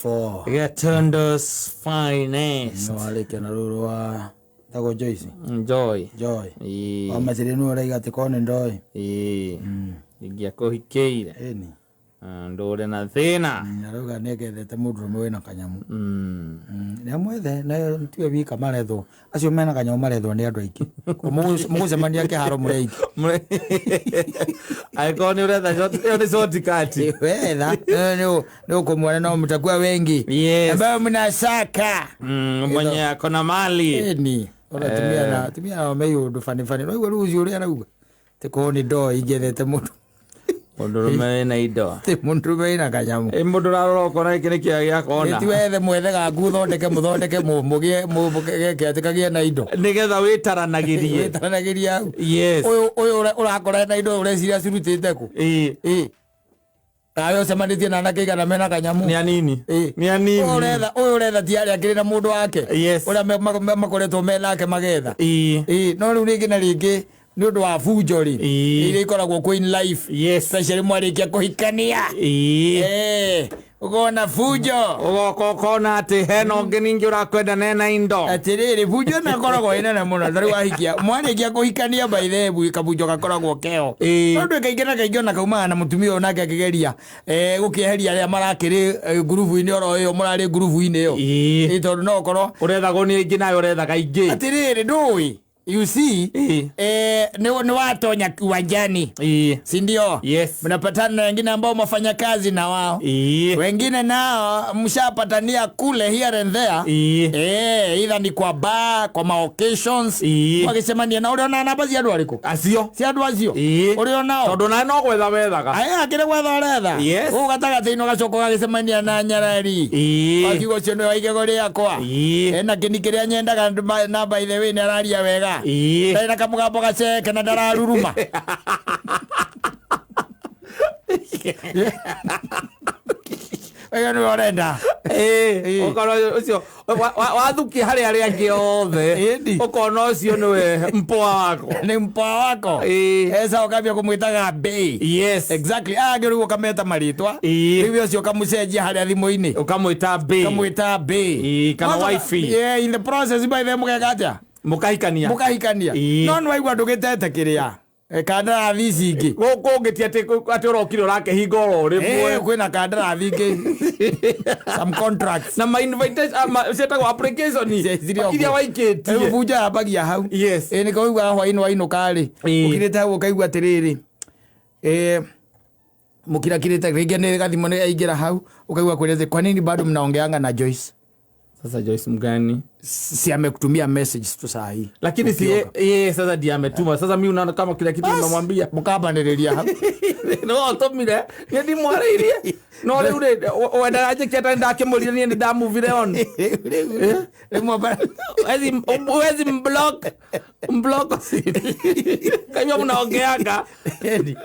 4 Gatundo's finest. no alike na ruru wa tago Joyce Joy o mazire no raiga te kone ndoi ingia kohikeire eni ndore na thina naruga negethete mundu mwe na kanyamu na mwethe na tiwe wika maretho acio mena kanyamu maretho ni andu aiki mugusemania ke haro mureiki aikoni uretha shoti kati wetha ni ukumwona no mtakuwa wengi ambao mnasaka mwenye akona mali eni ona tumia na meyo ndo fani no ruzi uri arauga te koni ndo igethete mundu mundurume na indo te mundurume na kanyamu mundu raroko na ikini kia gia kona ti wethe mwethe ga guthondeke mugie mugeke atikagie na indo nigetha witaranagirie yes uyu urakora na indo ureciria cirutite ku ayo semanitie na nakaiga na mena kanyamu ni anini uyu uretha tiari akiri na mundu wake uria makoretwo menake magetha no riu ringi na ringi ni undu wa fujori ile ikoragwo queen life especially mwarikia kuhikania ugona fujo ugokona ati heno ngingi urakwenda nena indo atiriri fujo na koragwo inene muno thari wahikia mwarikia kuhikania by the way kabujo gakoragwo keo ndu kaingina kauma na mutumia onake akigeria gukiheria aria marakiri grupu-ini oro iyo murari grupu-ini iyo tondu no korwo urethago ni ingi nayo urethaga ingi atiriri ndui you see ni watonya kiwanjani si ndio mnapatana na wengine ambao mafanya kazi na wao wengine nao mshapatania kule here and there either ni kwa bar kwa occasions wakisemania na uliona namba cia andu ariko acio cia andu acio uliona tondu na no gwetha wethaga akire gwetha retha ugatagatino gacoko gagisemania na nyarari wakigo cio ni waigego riakwa na kinikiria nyendaga na by the way ni araria wega na kamugambo gaceke na ndararuruma ayo ni orenda ukona ucio wathuki hari ari angi othe ukona ucio niwe mpoa wako ni mpoa wako esa ukabia kumwitaga bei exactly agiru ukameta maritwa hivyo sio kamucenjia hari thimo-ini ukamwita bei kana wifi in the process by them mugagatia mukahikania no no waigua ndugitete kiria kandarathi ingi gukungiti ati urokire urake hingo rimwe kwina kandarathi ingi some contracts na my invitation setagwo application iria waikitie buja abagia hau ni koigua hwaino kari ukirite hau ukaigua atiriri mukira kirite ringi ni gathimo ni aingira hau ukaigua kwirete kwa nini bado mnaongeanga na Joyce sasa Joyce mgani si amekutumia message tu saa hii lakini si sasa ndiye ametuma sasa mimi unaona kama kila kitu nimemwambia mukabanireria hapo no tomire ndi mwaririe no ule wenda aje kiata ndakimulira ni ndamu vile on wezi mblock kama mnaongeaga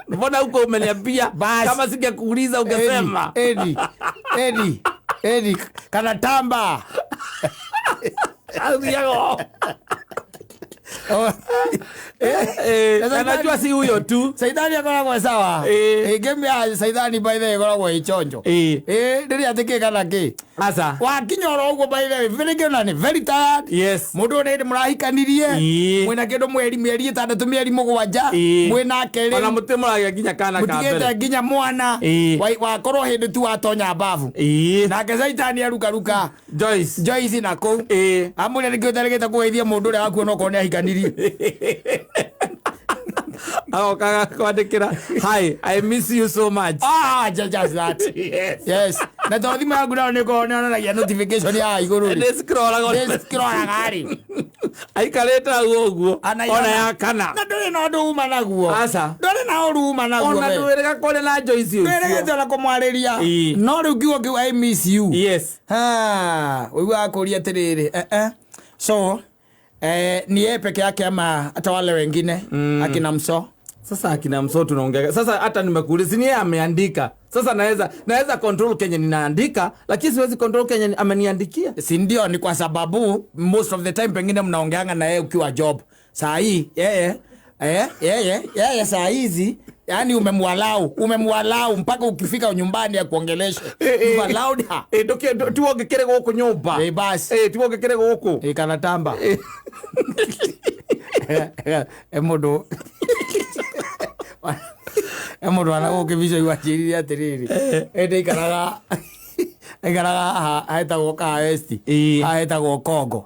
mbona huko umeniambia kama singekuuliza ungesema Edi kana tamba Aziago anajua si huyo tu Saidani akoragwo sawa game ya Saidani by the way akoragwo ichonjo ndiri atike kana ki asa wakinyoro ugo by the way very good and very tired mundu ni murahikanirie mwina kindu mweri itandatu mieri mugwanja mwina keri ona mutimuragia ginya kana ka mbere mutigete ginya mwana wakorwo hindi tu atonya bavu nake Saidani aruka Joyce na ko amure ni gyotaregeta kugeithia mundu ria wakuona ko ni ahikanirie kaga kwandikira hi I miss you so much just that yes na to thima yangu nao niko naonagia notification ya iguru ni scroll gari aikareta uguo ona ya kana na ndore no nduma naguo asa ndore na uruma naguo ona ndwirega kole na Joyce ucio ndwirega na kumwariria no riu kiugo I miss you wewe akuria tiriri so ni yeye peke yake ama hata wale wengine akina Mso sasa akina Mso tunaongea sasa hata nimekuuliza ni yeye ameandika sasa naweza control Kenya ninaandika lakini siwezi control Kenya ameniandikia si ndio ni kwa sababu most of the time pengine mnaongeanga na yeye ukiwa job saa hii yeye saa hizi Yani umemwalau mpaka ukifika nyumbani ya kuongelesha. You allowed her. Tuoge kere goko nyumba. Basi. Tuoge kere goko. Kanatamba. Emodo. Emodo anagoke bicho iwachiri atiriri. Ikaraga haeta goka esti. Haeta gokongo.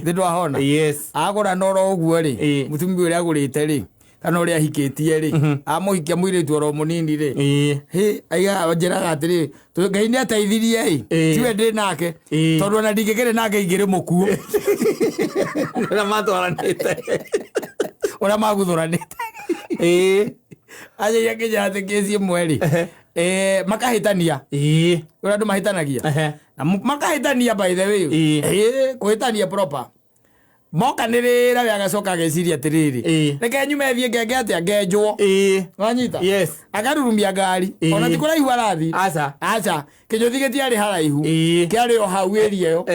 Nditwa hona. Yes. Agora noro uguo ri. Mutumbi uria agurite ri. Kana uria hikitie ri. Amuhikia muiritu oro munini ri. Aiga njiraga atiri. Ngai ni ateithirie ri. Tiwe ndi nake. Tondu ona ndingikire nake ingire mukuo. Ora matwaranite. Ora maguthuranite. Aje yake jate kesi mweli. Makahitania. Ora ndu mahitanagia. Na makahitania by the way. Kuhitania proper. Moka nirira agacoka ageciria atiriri. Reke nyume thie ngenge atia ngenjwo. Wanyita? Yes. Akarurumia ngari. Ona tikura ihu arathi. Acha. Kinyothi gitiari haraihu. Kiari o hau area yo.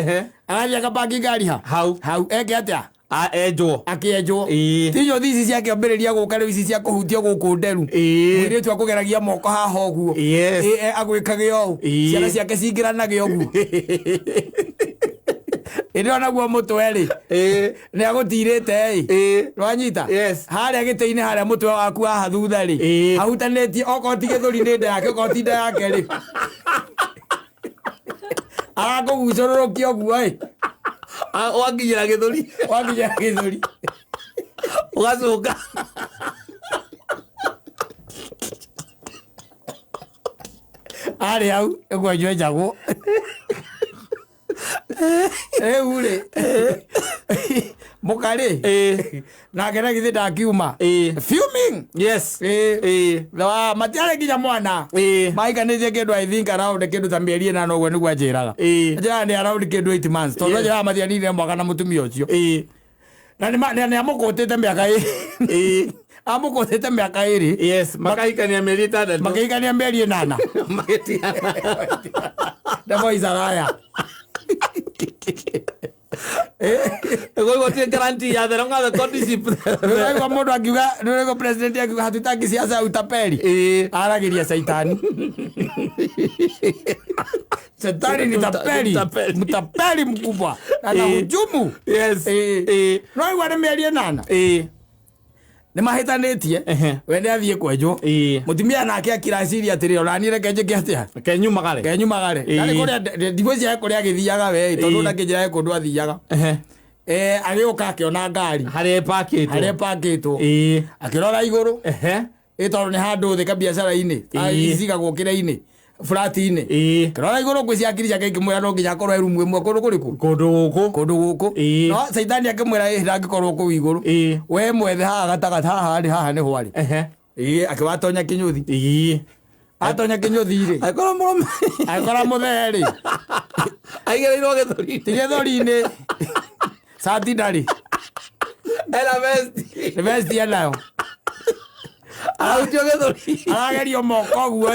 Arathi akabangi ngari ha. Hau. Eke atia? Enjwo. Akienjwo. Tinyo thisi ciake ambiriria guka riu ici cia kuhutia guku nderu. Mwiri tu akugeragia moko haha oguo. Agwikage o. Ciana ciake cingiranage oguo. Ino naguo mutwe ri. Ni agutirite Rwanyita? Haria gite-ini haria mutwe waku haha thutha ri. Ahutanetie okoti githuri ni nda yake okoti nda yake ri. Arakugucurũrũkia oguo Wanginyira githuri. Ugacuka. Ari au egwenjwo njagwo. Ure. Mukari. Na kera githi ndakiuma. Fuming. Yes. Matiare nginya mwana. Maikanĩtie kĩndũ I think around kĩndũ ta mĩeri ĩnana ũguo nĩguo anjĩraga. Njĩraga nĩ around kĩndũ 8 months. Tondũ njĩraga matianire mwaka na mũtumia ũcio. Na nĩ amũkũtĩte mĩaka ĩrĩ. Amũkũtĩte mĩaka ĩrĩ. Yes. Makahikania mĩeri 6. Makahikania mĩeri 8. Magĩtiana. The boys are higher. Ego tie guarantee ya the longa the courtship. Ndio modo akiuga ndio president yake hatutaki siasa utapeli. Aragiria saitani. Saitani ni tapeli. Mtapeli mkubwa. Ana hujumu. Yes. Ndio wale mĩeri 8. Ni mahitanitie wende athie kwenjwo mutumia nake akirasiria atiri oranire kenje kiatia kenyumagare nari kuria divoisi ya kuria githiaga we tondu na kinjira ya kundu athiaga agioka akiona ngari hare pakitwo akirora iguru tondu ni handu thika biacara-ini izigagwo kira-ini flat-ini kirora iguru ngwisi akirija kekimwira no nginya korwo rumu imwe kundu kuriku kundu guku no saitani akimwira ndangikorwo ku iguru we mwethe haha gatagata haha ni hwari akiwatonya kinyuthi atonya kinyuthi ri akora mutheri aigereirwo githuri-ini sati ndari vest enayo autio githuri aragerio moko guo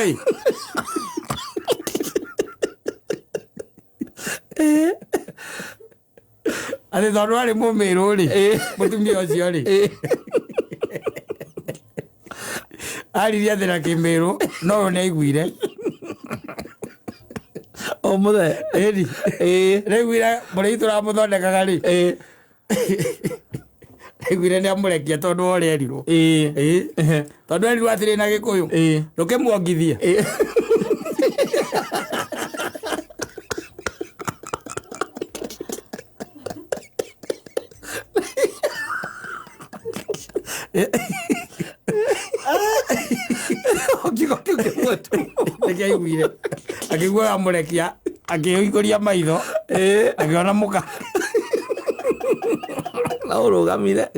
ati tondu ari mumiru ri mutumia ucio ri ariria thira kimiru no ni aiguire o muthe aiguire muri turamuthondekaga ri aiguire ni amurekia tondu oria erirwo tondu erirwo atiri na gikuyu ndukimuongithia Aiguire akigua amurekia akiguria maitho akiona muka na urugamire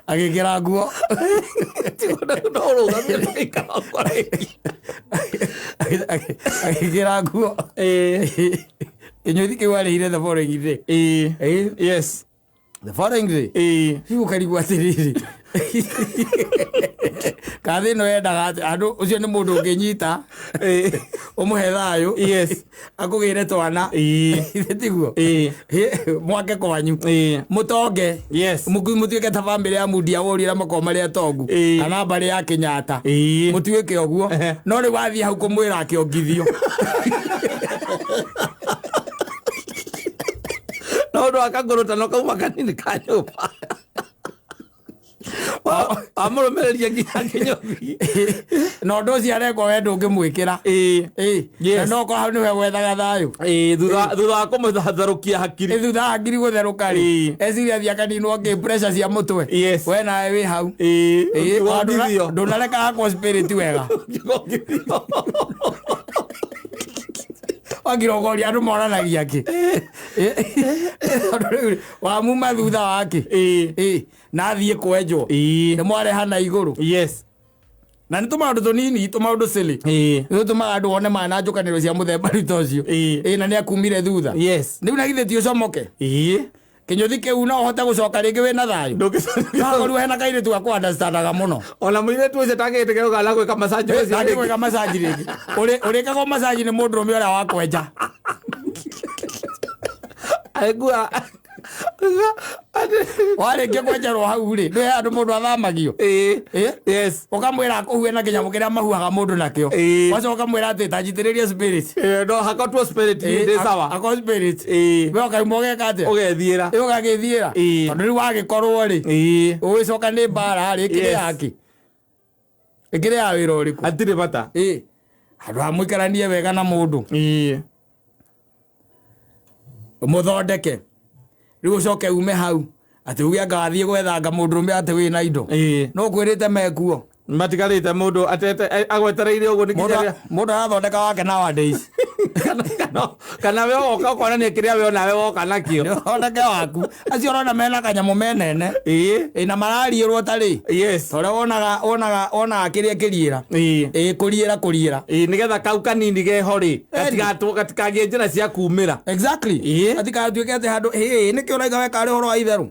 agikira nguo no urugamire agikira nguo kinyuthi kiu arihire the following day. Yes, the following day hiu karigwa atiriri kathi no yendaga andu ucio ni mundu unginyita umuhe thayu akugire twana tiguo mwake kwanyu mutonge mutuike ta family ya mundia wurira makoma ria tongu kana mbari ya Kenyatta mutuike oguo no ri wathie hau kumwira akiongithio no ndo akagorota no kauma kanini ka nyumba amurumereria nginya kinyothi no ndo cia reko wendo ngimwikira no ko hau niwe wethaga thayu thutha wa kumutharukia hakiri thutha hakiri gutheruka ri eciria thia kanino ngi pressure cia mutwe we nawe wi hau ndunareka hakwa spirit wega wagirogoria andu moranagia ki wa muma thutha wake na thie kwenjwo ni mwareha na iguru na nĩ tũmaũndũ tũnini tũmaũndũ silly nĩ tũmaga andũ one mana njũkanĩro cia mũthemba rita ũcio na nĩ akumire thutha rĩu na githĩ ti ũcomoke kinyuthi kiu no hote gucoka ringi wina thayu ndogoru hena kairitu gakwa understandaga muno ona muiretu ucio tagite geruga la gwika massage ucio ati gwika massage ringi urikaga massage ni mundu rume uria wakwenja aigua warĩkia kwenjerwo hau rĩ ndũhe andũ mũndũ athamagio ũkamwĩra akũhue na kĩnyamũ kĩrĩa mahuaga mũndũ nakĩo wacoka ũkamwĩra atĩ tanjitĩrĩrie spirit no hakotwo spirit ndĩ sawa akotwo spirit we ũkauma ũgeka atĩa ũgethiĩra ũgagĩthiĩra tondũ rĩu wagĩkorwo rĩ ũgĩcoka nĩ mbara rĩ ĩkĩrĩ yake ĩkĩrĩ ya wĩra ũrĩkũ hatirĩ bata handũ ha mũikaranie wega na mũndũ mũthondeke riu ucoke ume hau ati ugia ngathie gwethanga mundu rume ati wina indo no kwirite mekuo matigarite mundu atete agwetereire uguo nikinya mundu arathondeka wake nowadays kana we oka kwana ni kiria we nawe woka nakio thondeke waku acio rona mena kanyamu menene na marariirwo tari tore wonaga kiria kiriira kuriira nigetha kau kanini gehori gatikagie njira cia kumira exactly atikatuike ati handu niki uraiga we kari horo wa itheru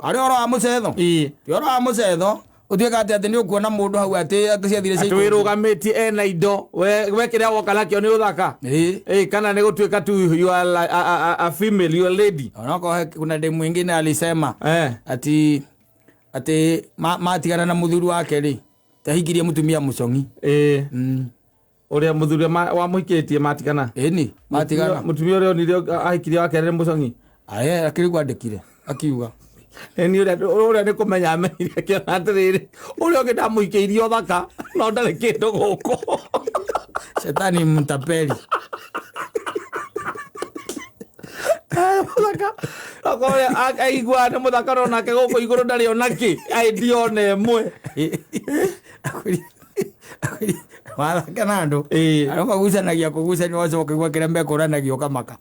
kari horo wa mucetho ti horo wa mucetho utuika ati ni ukuona mundu hau ati ciathire cia atwirugamiti ena indo we kiria woka nakio ni uthaka kana ni gutuika tu you are a female, you are lady onako kuna demu mwingine alisema ati matigana na muthuri wake ri tahikirie mutumia mucongi uria muthuri wa muhikitie matigana ni matigana mutumia uria ni ahikirie wake ri mucongi akiri kwandikire akiuga ni uria ni kumenya amenyire kiona atiriri uria ungi ndamuhikeirie uthaka no ndari kindu guku shetani mtapeli muthaka akore aigua ni muthaka no nake guku iguru ndari onaki aidione mwe wathaka na andu aramagucanagia kugucania wacoka igua kiria mbekuranagia ukamaka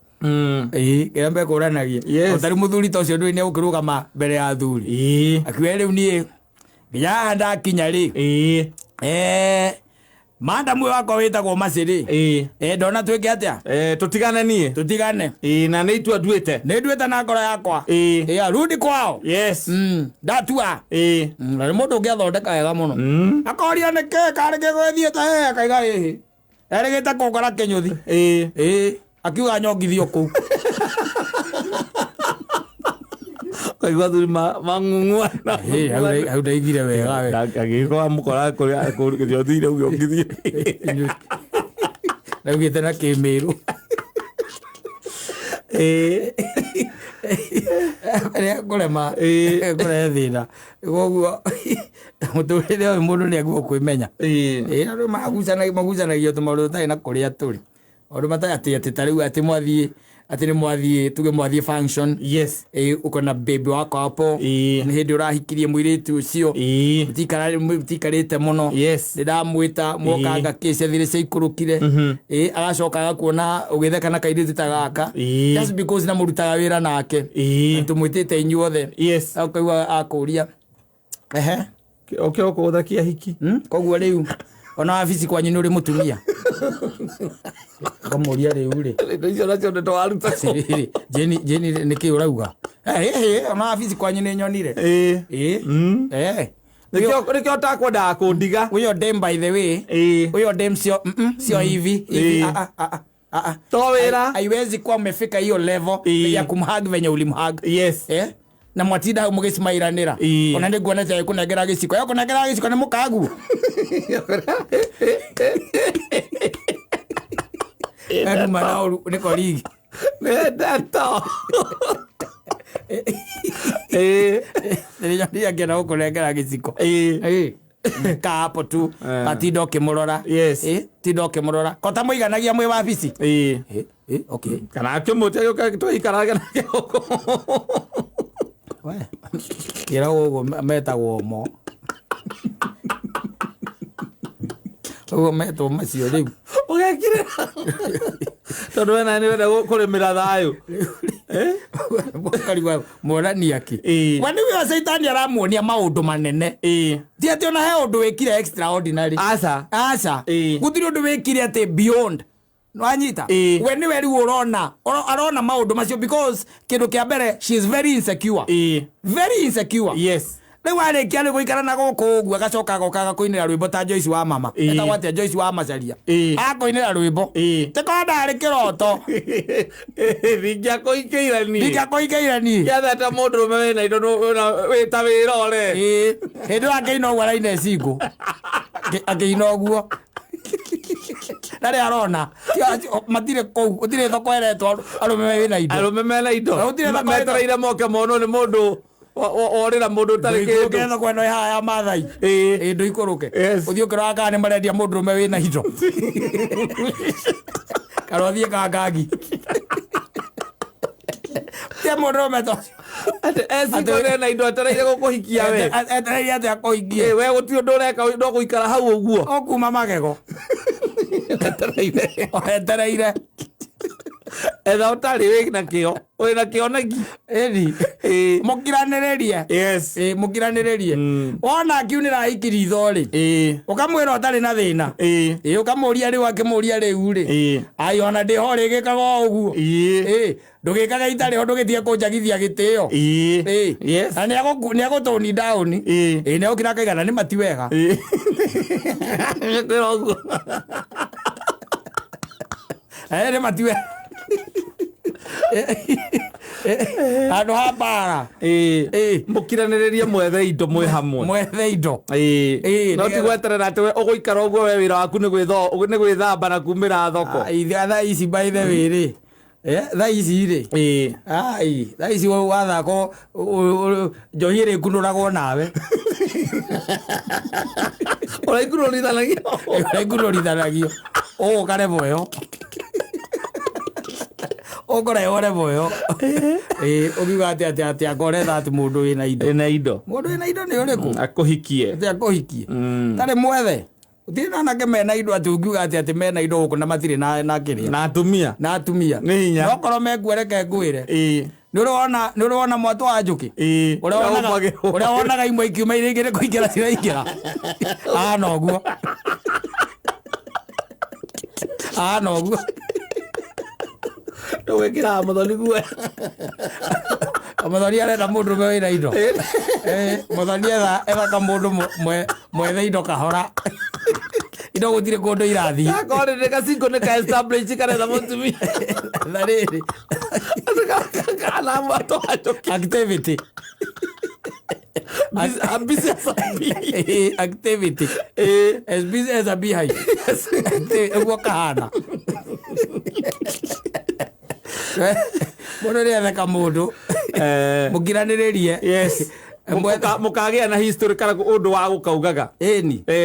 kiria mbekuranagia utari muthuri ta ucio ndui ni ukirugama mbere ya athuri akiwe riu nie nginya ndakinya ri madamu wako witagwo maciri ndona twike atia tutigane nie tutigane na ni itua nduite na ngoro yakwa rudi kwao ndatua na ni mundu ungiathondeka wega muno akoria niki karige gwethiete akaiga hihi erigite kungora kinyuthi akiuga nyongithio kuu kaigua thuri mang'ung'ua hau ndaigire wega we agĩkorwo mukora kũrĩa thire ũgĩongithie ndaugĩte na kĩmĩrũ kũrema kũrehe thĩna koguo mũtũrĩre ũyũ mũndũ nĩ aguo kwĩmenya andũ magucanagio tũmaũndũ tũtarĩ na kũrĩa tũrĩ maũndũ matarĩ atĩ tarĩu atĩ nĩ mwathiĩ tuge mwathiĩ function uko na baby wako hapo nĩ hĩndĩ ũrahikirie mũirĩtu ũcio mũtikarĩte mũno ndĩramwĩta mwokanga kĩcia thire cia ikũrũkire agacoka agakuona ũgĩtheka na kairĩtu ta gaka just because na mũrutaga wĩra nake tũmwĩtĩte inyuothe akaigua akũria ũkĩroka gũthakia hiki koguo rĩu ona wabici kwanyu nĩ ũrĩ mũtumia ũkamũria rĩu rĩ icio nacio nĩ twaruta Jeni nĩkĩ ũrauga ona afisi kwanyu nĩ nyonire Nikio takwenda kundiga uyo dem by the way uyo dem sio hivi to wira haiwezi kuwa umefika hiyo level ya kumhag venye ulimhag na mwatinda mugicimairanira ona nĩ nguona ta kunengera giciko yako kunengera giciko nĩ mukagu marau nĩ koligi nĩndeto nĩrĩnyonia ngĩenda gũkũnengera gĩciko ka hapo tu atinda ũkĩmũrora tinda ũkĩmũrora kota mũiganagia mwĩ wabici okay kana akĩmũte tũikarage nake huko ĩra ũguo metagwo mo ũguo metwo macio rĩu ũgekire tondũ wena nĩ wenda kũrĩmĩra thayũ mũkarigwa mũrania kĩ wani wĩwa caitani aramuonia maũndũ manene ti atĩ ona he ũndũ wĩkire extraordinary aca gũtirĩ ũndũ wĩkire atĩ beyond wanyita we nĩwe rĩu arona maũndũ macio because kĩndũ kĩa mbere she is very insecure rĩu arĩkia nĩ gũikara na gũkũ ũguo agacoka agokaga kũinĩra rwĩmbo ta Joyce wa mama etagwo atĩa Joyce wa macaria akũinĩra rwĩmbo tĩkonda arĩ kĩroto ndingĩakũingĩirani gĩathete mũndũrũme wĩna indo wĩta wĩrore hĩndĩ ĩyo akĩina ũguo araina ecingũ akĩina ũguo ndarĩ arona matirĩ kũu gũtirĩ thoko eretwo arũme mena indo metereire moke monwo nĩ mũndũ orĩra mũndũ ũtarĩ kĩndũ ketho kweno ya ya mathai ndũ ikũrũke ũthiĩ ũkĩroga kana nĩ marendia mũndũrũme wĩna indo kana ũthiĩ kangagi tia mũndũrũme to atĩ na indo etereire gũkũhikia we etereire atĩ akũhikie we gũtirĩ ũndũ ũreka no gũikara hau ũguo okuma magego etereire etha ũtarĩ wĩna kĩo wĩna kĩoneki mũkiranĩrĩrie mũkiranĩrĩrie wona akiunĩra ikiritho-rĩ ũkamwĩra ũtarĩ na thĩna ũkamũria rĩu akĩmũria rĩu-rĩ ai ona ndĩho rĩgĩkaga ũguo ndũgĩkaga itarĩ ho ndũgĩthiĩ kũnjagithia gĩtĩo na nĩagũtũni down nĩagũkĩra akaigana nĩ mati wega nĩ mati wega handũ ha mbara mũkiranĩrĩrie mwethe indo mwĩ hamwe no ti gweterera atĩ ũgũikara ũguo we wĩra waku nĩ gwĩthamba na kumĩra thoko thaa ici by the way rĩ thaa ici-rĩ thaa ici wathako njohi ĩrĩkunũragwo nawe ũraikunũrithanagio ũgũkarevo ĩyo ũkũreho revo ĩyo ũkiuga atĩ akoretha atĩ mũndũ wĩna indo mũndũ wĩna indo nĩ ũrĩkũ akũhikie tarĩ mwethe utirĩ na anake mena indo atĩ ũngiuga atĩ mena indo gũkũ na matirĩ na kĩrĩa na atumia nĩ hinya nokorwo mekuereke ngwĩre nĩ ũrĩwona mwatũ wa njũkĩ ũrĩa wonaga imwe ikiuma iria ingĩ nĩ kũingĩra ciraingĩra noguo ndũgwĩkĩraga mũthoni guo mũthoni arenda mũndũrũme wĩna indo mũthoni etha kamũndũ mwethe indo kahora indo gũtirĩ kũndũ irathiĩ akorwo nĩ gacingo nĩ ka establish karetha mũtumia na rĩrĩ kana mwatũ wa njũkĩ activity as busy as a beehive ũguo kahana mũndũ rĩetheka mũndũ mũkiranĩrĩrie mũkagĩa na history kana ũndũ wa gũkaugaga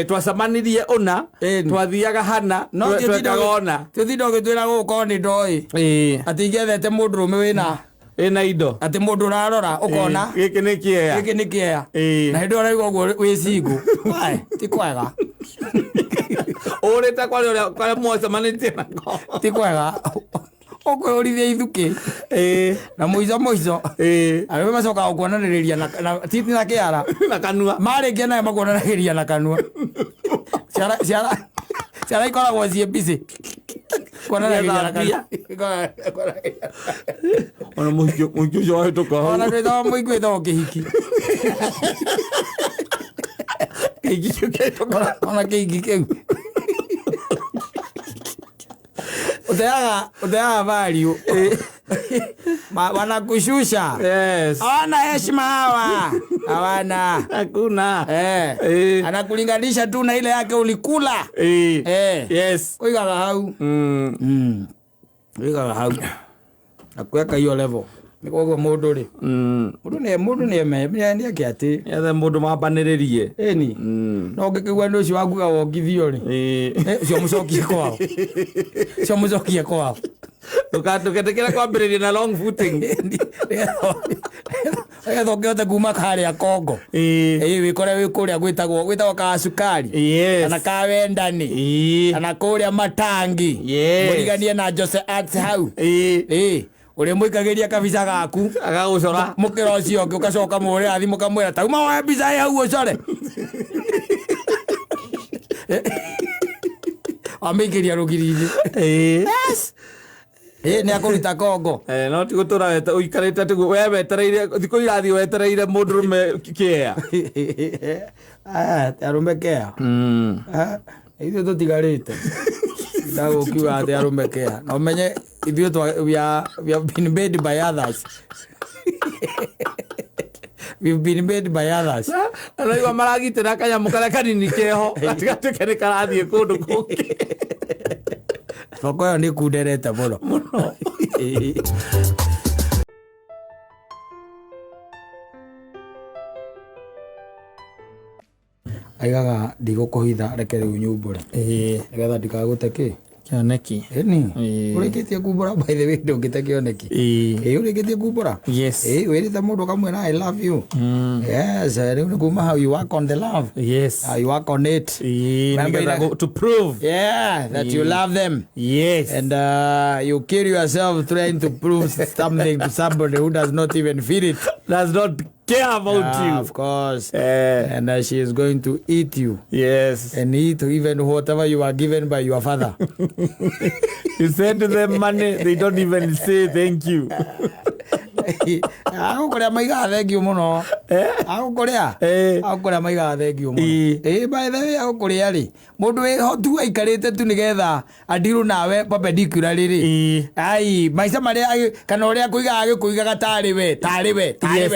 twacamanirie ũna twathiaga hana twekaga ona tũthinda ũgĩtwĩra gũgũkorwo nĩ ndoĩ atĩ ingĩethete mũndũrũme wĩna indo atĩ mũndũ ũrarora ũkona gĩkĩ nĩ kĩeya na hĩndĩ ũraigua ũguo wĩ cingũ ti kwega ũrĩte kwarĩa mwacemanĩtie nako ti kwega ũkwĩũrithia ithuki na mũico arĩwe macokaga gũkuonanĩrĩria na titi na kĩara na kanua marĩkia nayo makuonanagĩria na kanua ciara ikoragwo ciĩ busy Ona muikio jo hetoka ona kwithaga muikio ithaga kihiki ona kihiki kiu uteaga value wanakushusha. Yes. Hawana heshima hawa. Hawana. Hakuna. Anakulinganisha tu na ile yake ulikula. Yes. Kuigaga hau. Kuigaga hau. Nakuweka hiyo level. Niko mundu ri. Mundu ni eme yake ati. Yathe mundu mambaniririe. Eni. No ngikigwa ndu cio wakuga wongithio ri. Cio mucokie kwao. Cio mucokie kwao. Tukatekera kwambiriria na long footing. Thongeote kuma karia Kongo. Wikore wikuria gwitagwo ka sukari. Kana ka wendani. Kana kuria matangi. Muriganie na Jose Arts hau. Uri muikagiria kabisa gaku agagucora mukira ucio ukacoka muri athimu kamwira tauma wa biza hau ucore amikiria rugiriji. Yes. Ni akurita Kongo. No ti gutura weta uikarite tigu we wetereire thiko irathi wetereire mundurume Kieya. Arume Kieya. Ithuĩ tũtigarĩte ndagũkiuga atĩ arume Kieya na ũmenye ithuĩ we have been made by others. We've been made by others. Araigua maragitĩra kanyamũ karĩa kanini keho gatigatĩke nĩ karathiĩ kũndũ kũngĩ. Thoko ĩyo nĩ kunderete mũno mũno. Aigaga ndigũkũhitha reke rĩu nyumbũre nĩgetha ndikagũte kĩ kĩoneki. Ĩni ũrĩkĩtie kumbũra by the way ndũngĩte kĩoneki. Ũrĩkĩtie kumbũra. Yes. Wĩrĩte mũndũ kamwĩra I love you. Yes. Rĩu nĩ kuma how you work on the love. Yes. How you work on it. Remember to prove. Yeah, that you love them. Yes. And you kill yourself trying to prove something to somebody who does not even feel it. Does not care about you. Of course. And she is going to eat you. Yes. And eat even whatever you are given by your father. You send them money, they don't even say thank you. Agũkũrĩa maigaga thengio mũno. Agũkũrĩa maigaga thengio mũno. By the way agũkũrĩa rĩ mũndũ wĩ tu aikarĩte tu nĩgetha andiru nawe perpendicular rĩ. Ai maica marĩa kana ũrĩa kũigaga tarĩ we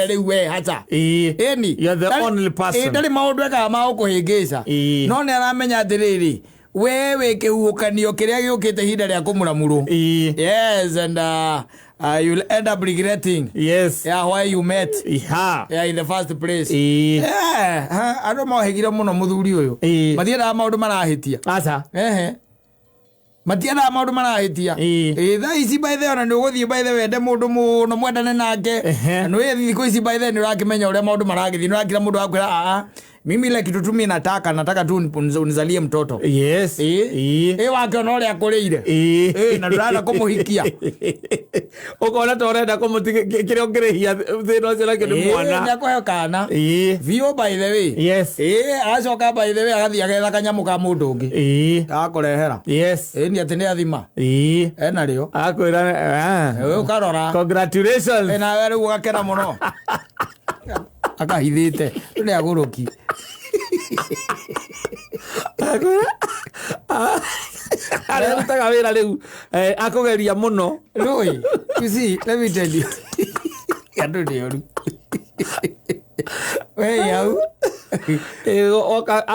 rĩu we haca. Ĩni you're the only person. Ndarĩ maũndũ ekaga ma gũkũhĩngĩca. No nĩ aramenya atĩrĩrĩ wewe kĩhuhũkanio kĩrĩa gĩũkĩte ihinda rĩa kũmuramurwo. Yes, and you'll end up regretting. Yes. Yeah, why you met. In the first place. Andũ mohegire mũno mũthuri ũyũ. Mathiendaga maũndũ marahĩtia. Aca. Matiendaga maũndũ marahĩtia. Thaa ici by the way ona nĩ ũgũthiĩ by the way wende mũndũ mũno mwendane nake. Na nĩ thikũ ici by the way nĩ ũrakĩmenya ũrĩa maũndũ maragĩthiĩ. Nĩ ũrakĩra mũndũ akwĩra mimi ile kitu tu mimi nataka tu unizalie mtoto. Yes. Wakiona ũrĩa akũrĩire. Na ndũrenda kũmũhikia. Ũkona ta ũrenda kũmũtiga kĩrĩa ũngĩrĩhia thĩna ũcio nakĩo nĩ mwana. Nĩ akũheo kana. Vio by the way. Yes. Acoka by the way agathiĩ agetha kanyamũ ka mũndũ ũngĩ. Agakũrehera. Yes. Nĩ atĩ nĩ athima. Ena rĩo. Akwĩra ũkarora. Congratulations. Nawe rĩu ũgakena mũno. Akahithĩte nĩ agũrũki. Arutaga wĩra rĩu akũgeria mũno. Rũĩ, you see, let me tell you. Andũ nĩ oru. We hau.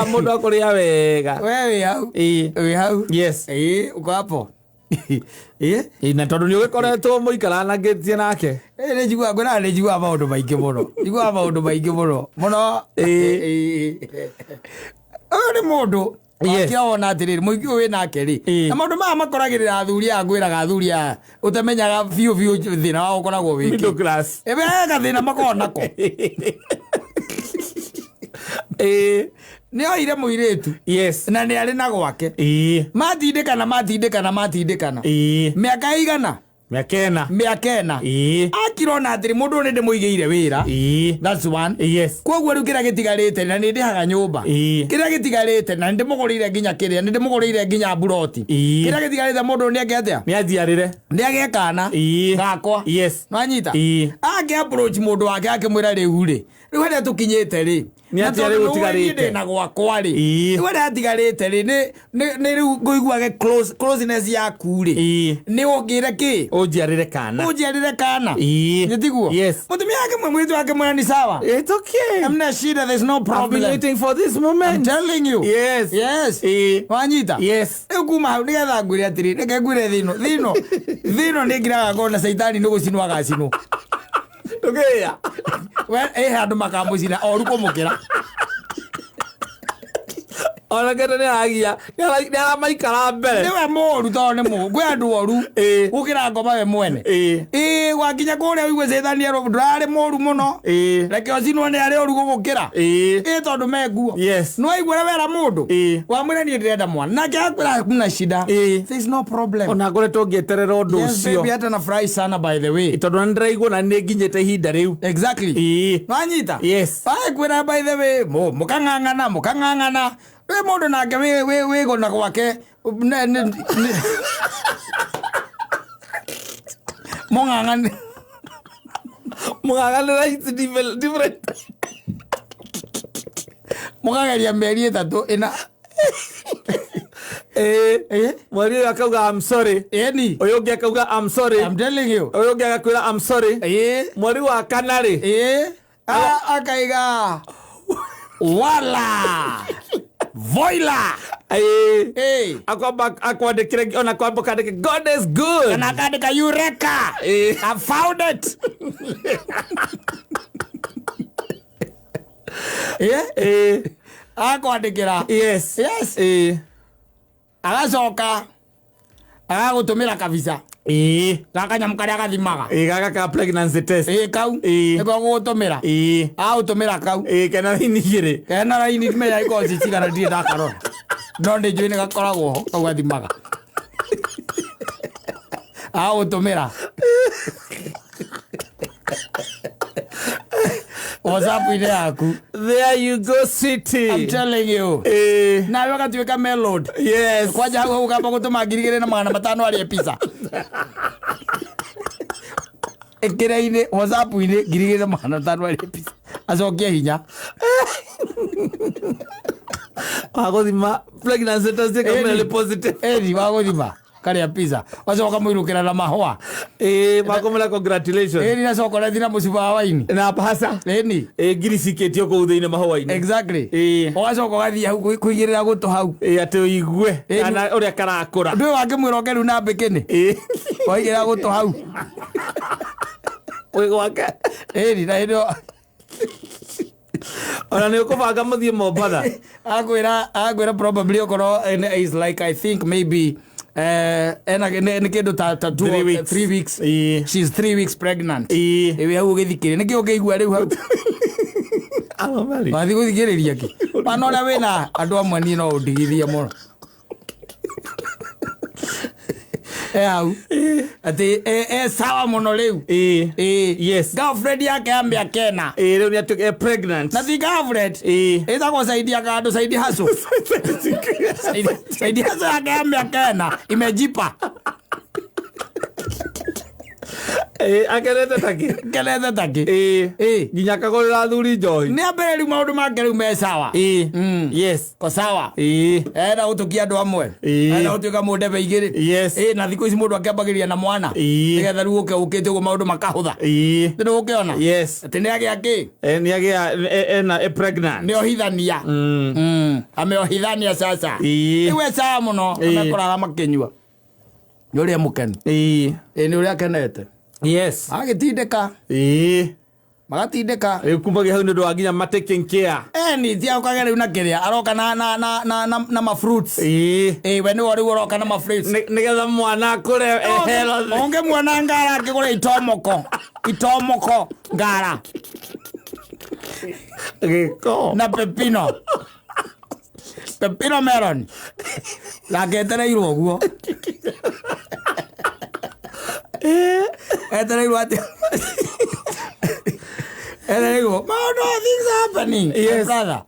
Mũndũ akũrĩa wega. We hau. Wĩ hau. Yes. Uko hapo. Na tondũ nĩ ũgĩkoretwo mũikaranagĩtie nake. Nĩ njiguaga maũndũ maingĩ mũno. Njiguaga maũndũ maingĩ mũno. Mũno. Ũyũ nĩ mũndũ wakĩona atĩrĩrĩ mũingĩ ũyũ wĩ nake rĩ. Na maũndũ maya makoragĩrĩra athuri aya ngwĩraga athuri aya ũtamenyaga biũ thĩna wao ũkoragwo wĩkĩ. Middle class. Gathĩna makoragwo nako. Nĩ oire mũirĩtu. Yes. Na nĩ arĩ na gwake. Matindĩkana. Mĩaka ĩigana. mĩaka ĩna akirona atĩrĩ mũndũ nĩ ndĩmũigĩire wĩra that's one koguo rĩu kĩrĩa gĩtigarĩte na nĩ ndĩhaga nyũmba kĩrĩa gĩtigarĩte na nĩ ndĩmũgũrĩire nginya kĩrĩa nĩ ndĩmũgũrĩire nginya mburoti kĩrĩa gĩtigarĩte mũndũ nĩ eke atĩa nĩ agĩe kana gakwa nwanyita ake approach mũndũ wake akĩmwĩra rĩu harĩa tũkinyĩte ndĩ na gwakwa rĩu harĩa atigarĩte nĩ rĩu ngũiguage closeness yaku nĩ ũngĩre kĩ ũnjiarĩre kana nĩtiguo mũtumia wake mwĩtu wake mwĩra ni sawa amna shida, there's no problem. I've been waiting for this moment. I'm telling you. Yes. Wanyita rĩu kuma hau nĩgetha ngwĩre atĩrĩ reke ngwĩre thĩno nĩ ngiraga ngona caitani nĩ gũcinwo agacinwo Kieya handũ makamũcina oru kũmũkĩra ona kĩndũ nĩaragia nĩaramaikara mbere nĩwe mũru tondũ nĩ mũru kwĩ andũ oru gũkĩra ngoma we mwene wakinya kũrĩa ũigue caitani ndũrarĩ mũru mũno reke ũcinwo nĩ arĩ oru gũgũkĩra tondũ menguo nĩwaigua ũrĩa wera mũndũ wamwĩra niĩ ndĩrenda mwana nake akwĩra kuna shida there's no problem ona ngoretwo ngĩeterera ũndũ ũcio hata na fry sana by the way tondũ nĩ ndĩraigua na nĩ nginyĩte ihinda rĩu exactly wanyita akwĩra by the way mũkang'ang'ana we mũndũ nake wĩgona gwake mũng'ang'anĩra it's different mũkageria mĩeri ĩtatũ ĩna mweri ũyũ akauga I'm sorry ũyũ ũngĩ akauga I'm sorry I'm telling you ũyũ ũngĩ agakwĩra I'm sorry mweri wa kana akaiga wala voila akwandĩkire ona kwamba kandĩke God is good kana akandĩka Eureka I found it akwandĩkĩra agacoka agagũtũmĩra kabisa gakanyamũ karĩa gathimaga gaka ka pregnancy test kau nĩko gũgũtũmĩra agũtũmĩra kau kena raini igĩrĩ kena raini menya ikorwo cicigana ndirĩ ndakarora no nĩ njũĩ nĩ gakoragwo ho kau gathimaga agũtũmĩra WhatsApp-inĩ yaku there you go city I'm telling you nawe ũgatuĩka melod kwanja hau ũkamba gũtũma 2,500 arĩe pizza ĩkĩra-inĩ WhatsApp-inĩ 2,500 arĩe pizza acokie hinya wagũthima pregnancy test ĩkamĩra positive wagũthima karĩa pizza wacoka mũirũkĩra na mahũa makomera congratulations na chocolate na mũciba wa waini na pasa ngiri cikĩtio kũu thĩinĩ mahũa-inĩ exactly ũgacoka ũgathiĩ hau kũigĩrĩra gũtũ hau atĩ ũigue kana ũrĩa karakũra ndũĩ wakĩmwĩra oke rĩu na mbĩkĩnĩ waigĩrĩra gũtũ hau wĩ gwake na hĩndĩ ona nĩ ũkũbanga mũthiĩ Mombatha akwĩra probably okorwo is like I think maybe nĩ kĩndũ ta 3 weeks she's 3 weeks pregnant wĩ hau ũgĩthikĩrĩria nĩkĩ ũkĩigua rĩu hau wathi gũthikĩrĩria kĩ wana ũrĩa wĩna andũ amwe niĩ no ũndigithia mũno hau atĩ sawa mũno rĩu girlfriend yake ya mĩaka ĩna rĩu nĩ atuĩke pregnant na ti girlfriend ĩtagwo Saidi Akando Saidi Haso Saidi Haso yake ya mĩaka ĩna imejipa akenete taki nginya akagũrĩra athuri njohi nĩ ambere rĩu maũndũ make rĩu me sawa ko sawa enda gũtũkia andũ amwe enda gũtuĩka mũndebe igĩrĩ na thikũ ici mũndũ akĩambagĩrĩria na mwana nĩgetha rĩu ũkĩte ũguo maũndũ makahũtha nĩ ũkĩona atĩ nĩ agĩa kĩ nĩ agĩa pregnant nĩ ohithania ameohithania sasa iwe sawa mũno amekoraga makĩnyua nĩ ũrĩa mũkenu nĩ ũrĩa akenete agĩtindĩka magatindĩka kumagia hau nĩ ũndũ wa nginya taking care ti akagera rĩu na kĩrĩa aroka na mafruits we nĩwe rĩu ũroka na mafruits nĩgetha mwana akũre healthy onge mwana ngara akĩgũra itomoko ngara na pepino melon naketereirwo ũguo Etereirwo atia. Etereirwo. No, things happening. Yes. Brother.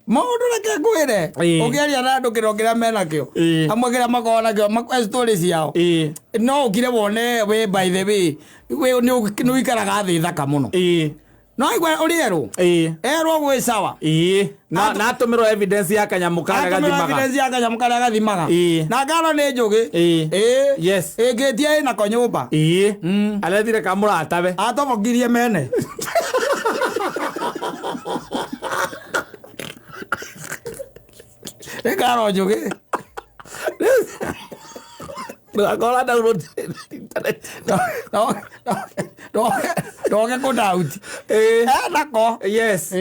Maundu reke ngwire. Ugeria na andu kirongira mena kio. Amwe gira makona kio makwa stories yao. No ukire wone we by the way. We ni ikaraga thi thaka muno. No igwa urieru. Erwo gwe sawa. Na atumiro evidence ya kanyamukara gathimaga. Evidence ya kanyamukara gathimaga. Na ngaro ni njugi. Yes. Ngetie na konyumba. Alethire kamura atabe. Atobogirie mene. Ngaro njugi. Agora download internet. Doge ko doubt. Nako. Yes.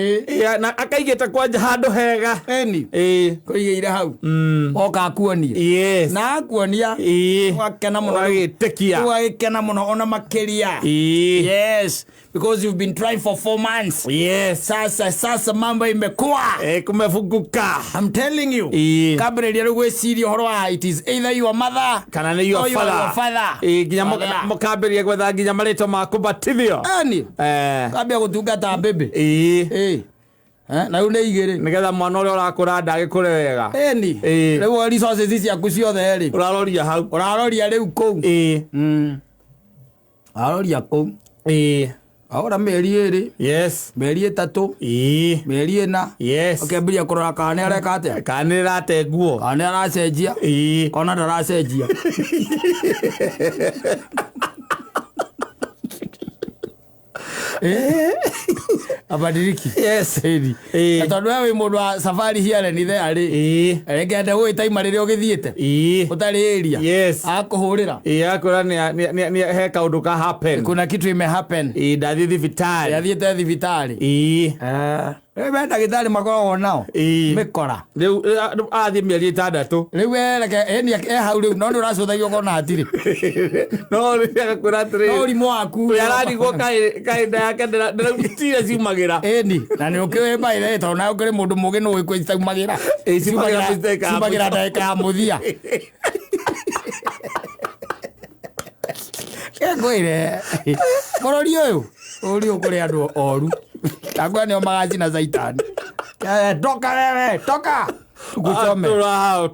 Na akaigeta kwanja handu hega. Eni. Kuigeire hau. Oka kuonia. Yes. Na kuonia. Wakena muno. Wagitekia. Wakena muno ona makeria. Yes. Because you've been trying for 4 months. Yes. Sasa mambo imekuwa. Kumefunguka. I'm telling you. Kabreria rugwe siri horo wa it is either your mother kana ni your father. Ginya mukaberia gwetha ginya marito makubatithio. Ani. Kabia gutungata bebe. Na une igere nigetha mwana uri urakura ndagikure wega. Eni. Riu resources ici aku ciothe ri. Uraroria hau. Uraroria riu kou. Aroria kou. Ahora meri eri. Yes. Meri etatu. Meri ena. Yes. Ukembiria kurora kane areka atia. Kane rate nguo. Kane aracenjia. Kona ndaracenjia. Abadiriki. Yes. Na tondu we mundu wa safari here ni the ari. Rekende gwita imariria ugithiete. Utari area. Yes. Akuhurira. Akora ni he kaundu ka happen. Kuna kitu ime happen. Ndathi thibitari. Yathiete thibitari. We ndagitari makoragwo nao. Mikora. Riu athi mieri 6. Riu reke eni hau riu no uracuthagia kona atiri. No agakwira atiri. No rimu waku. Yararigwo kaida yake ndirutire ciumagira. Eni na ni ukiwe baire to na ukire mundu mugi no wikwe ciumagira. Ciumagira ndagika ya muthia. Kegwire. Morori uyu. Uri ukuri andu oru. Tagwa ni magazina zaitani. Toka wewe, toka. Tukuchome.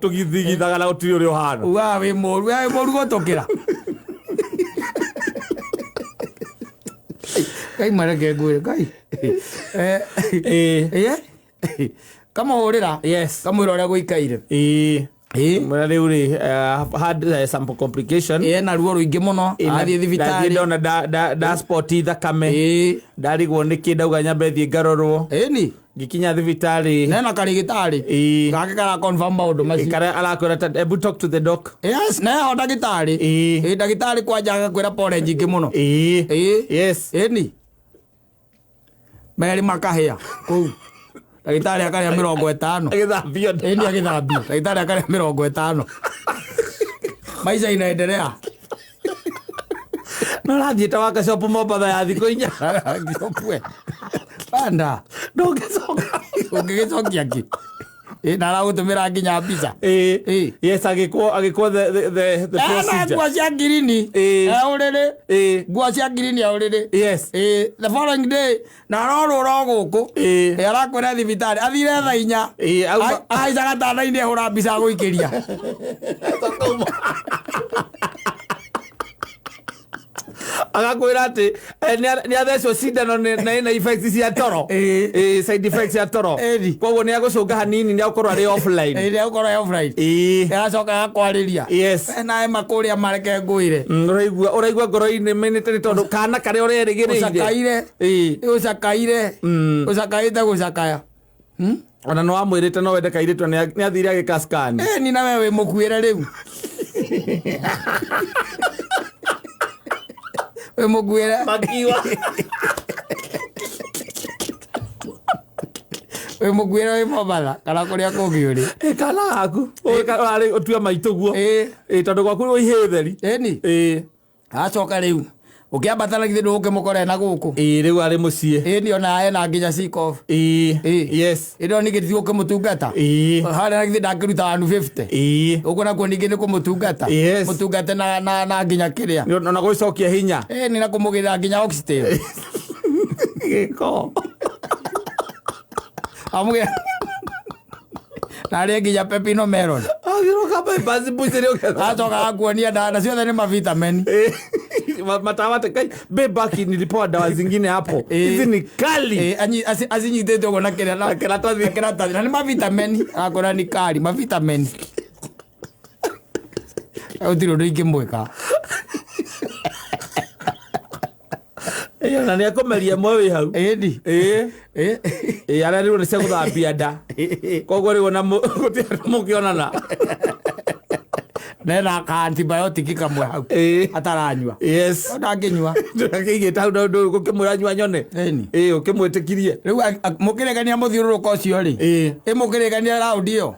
Tugithigithaga na utiri uri uhana. We moru gotokira. Kai marage ngwire kai. Kama urira. Yes. Kama urora guikaire. Mwana riuri had some complication. Na ruo ruingi muno athie thibitari. Ndona da sport thakame. Ndarigwo ni kindauga nyambe thie ngarorwo. Eni gikinya thibitari. Nena karigitari. Gake kara confirm maundu maci. Kara alakwira able talk to the doc. Yes, na ho ndagitari. Ndagitari kwanja agakwira pore nyingi muno. Yes. Eni meri makahia kou. Ndagitari akaria 50. Agithambio. Eni agithambio. Ndagitari akaria 50. Maisha inaendelea. No rathiete waka shop Mombasa ya thiko inya. Ngopwe. Panda. Ungegicokia ki. Na ragutumira nginya pizza. Yes, agikwo the procedure. Ngwa cia ngirini. Uriri. Ngwa cia ngirini uriri. Yes. The following day na rorura guku. Arakwira thibitari athire tha inya. Aica gatanda-ini hura mbica guikiria. Agakwira ati ni athecwo cindano na ina effects cia toro. Side effects cia toro. Koguo ni agucunga hanini ni agukorwo ari offline. Ni agukorwo offline. Agacoka akwariria. Yes. Na makuria mareke ngwire. Uraigua ngoro-ini menete ni tondu kana kare urerigiriire. Ucakaite gucakaya. Ona no amwirite no wende kairitwo ni athire agikaskani. Ni na wewe mukuire riu. We mukuire. Makiwa. We mukuire we Mombasa kana kuria kungi uri. Kana gaku. Utua maituguo. Tondu gwaku wi hitheri. Eni. Acoka riu ukiambatana githe nduke mukore na guku riu ari mucie ni ona ena nginya sikof yes ndo ni githiu kumutungata hali na githe ndakiruta 150 uko na kuningi ni kumutungata mutungate na nginya kiria na gucokia hinya ni na kumugira nginya oxygen giko amuge nari nginya pepino melon agiroka basi bucere atoka akuonia dawa ciothe ni mavitamini matawate kai bebaki nilipoa dawa zingine hapo hizi ni kali azinyitete uko na kiria na keratathi na ni mavitamini akora ni kali mavitamini utiro ndiki mweka na ni akomeria mwe hau edi ara riu ni cia guthambia nda koguo riu na mukionana nena ka antibiotic kamwe hau ataranywa yes ndanginywa ndakigita hau ndu gukimuranywa nyone ukimwitikirie riu mukiregania muthiururuko ucio ri mukiregania round iyo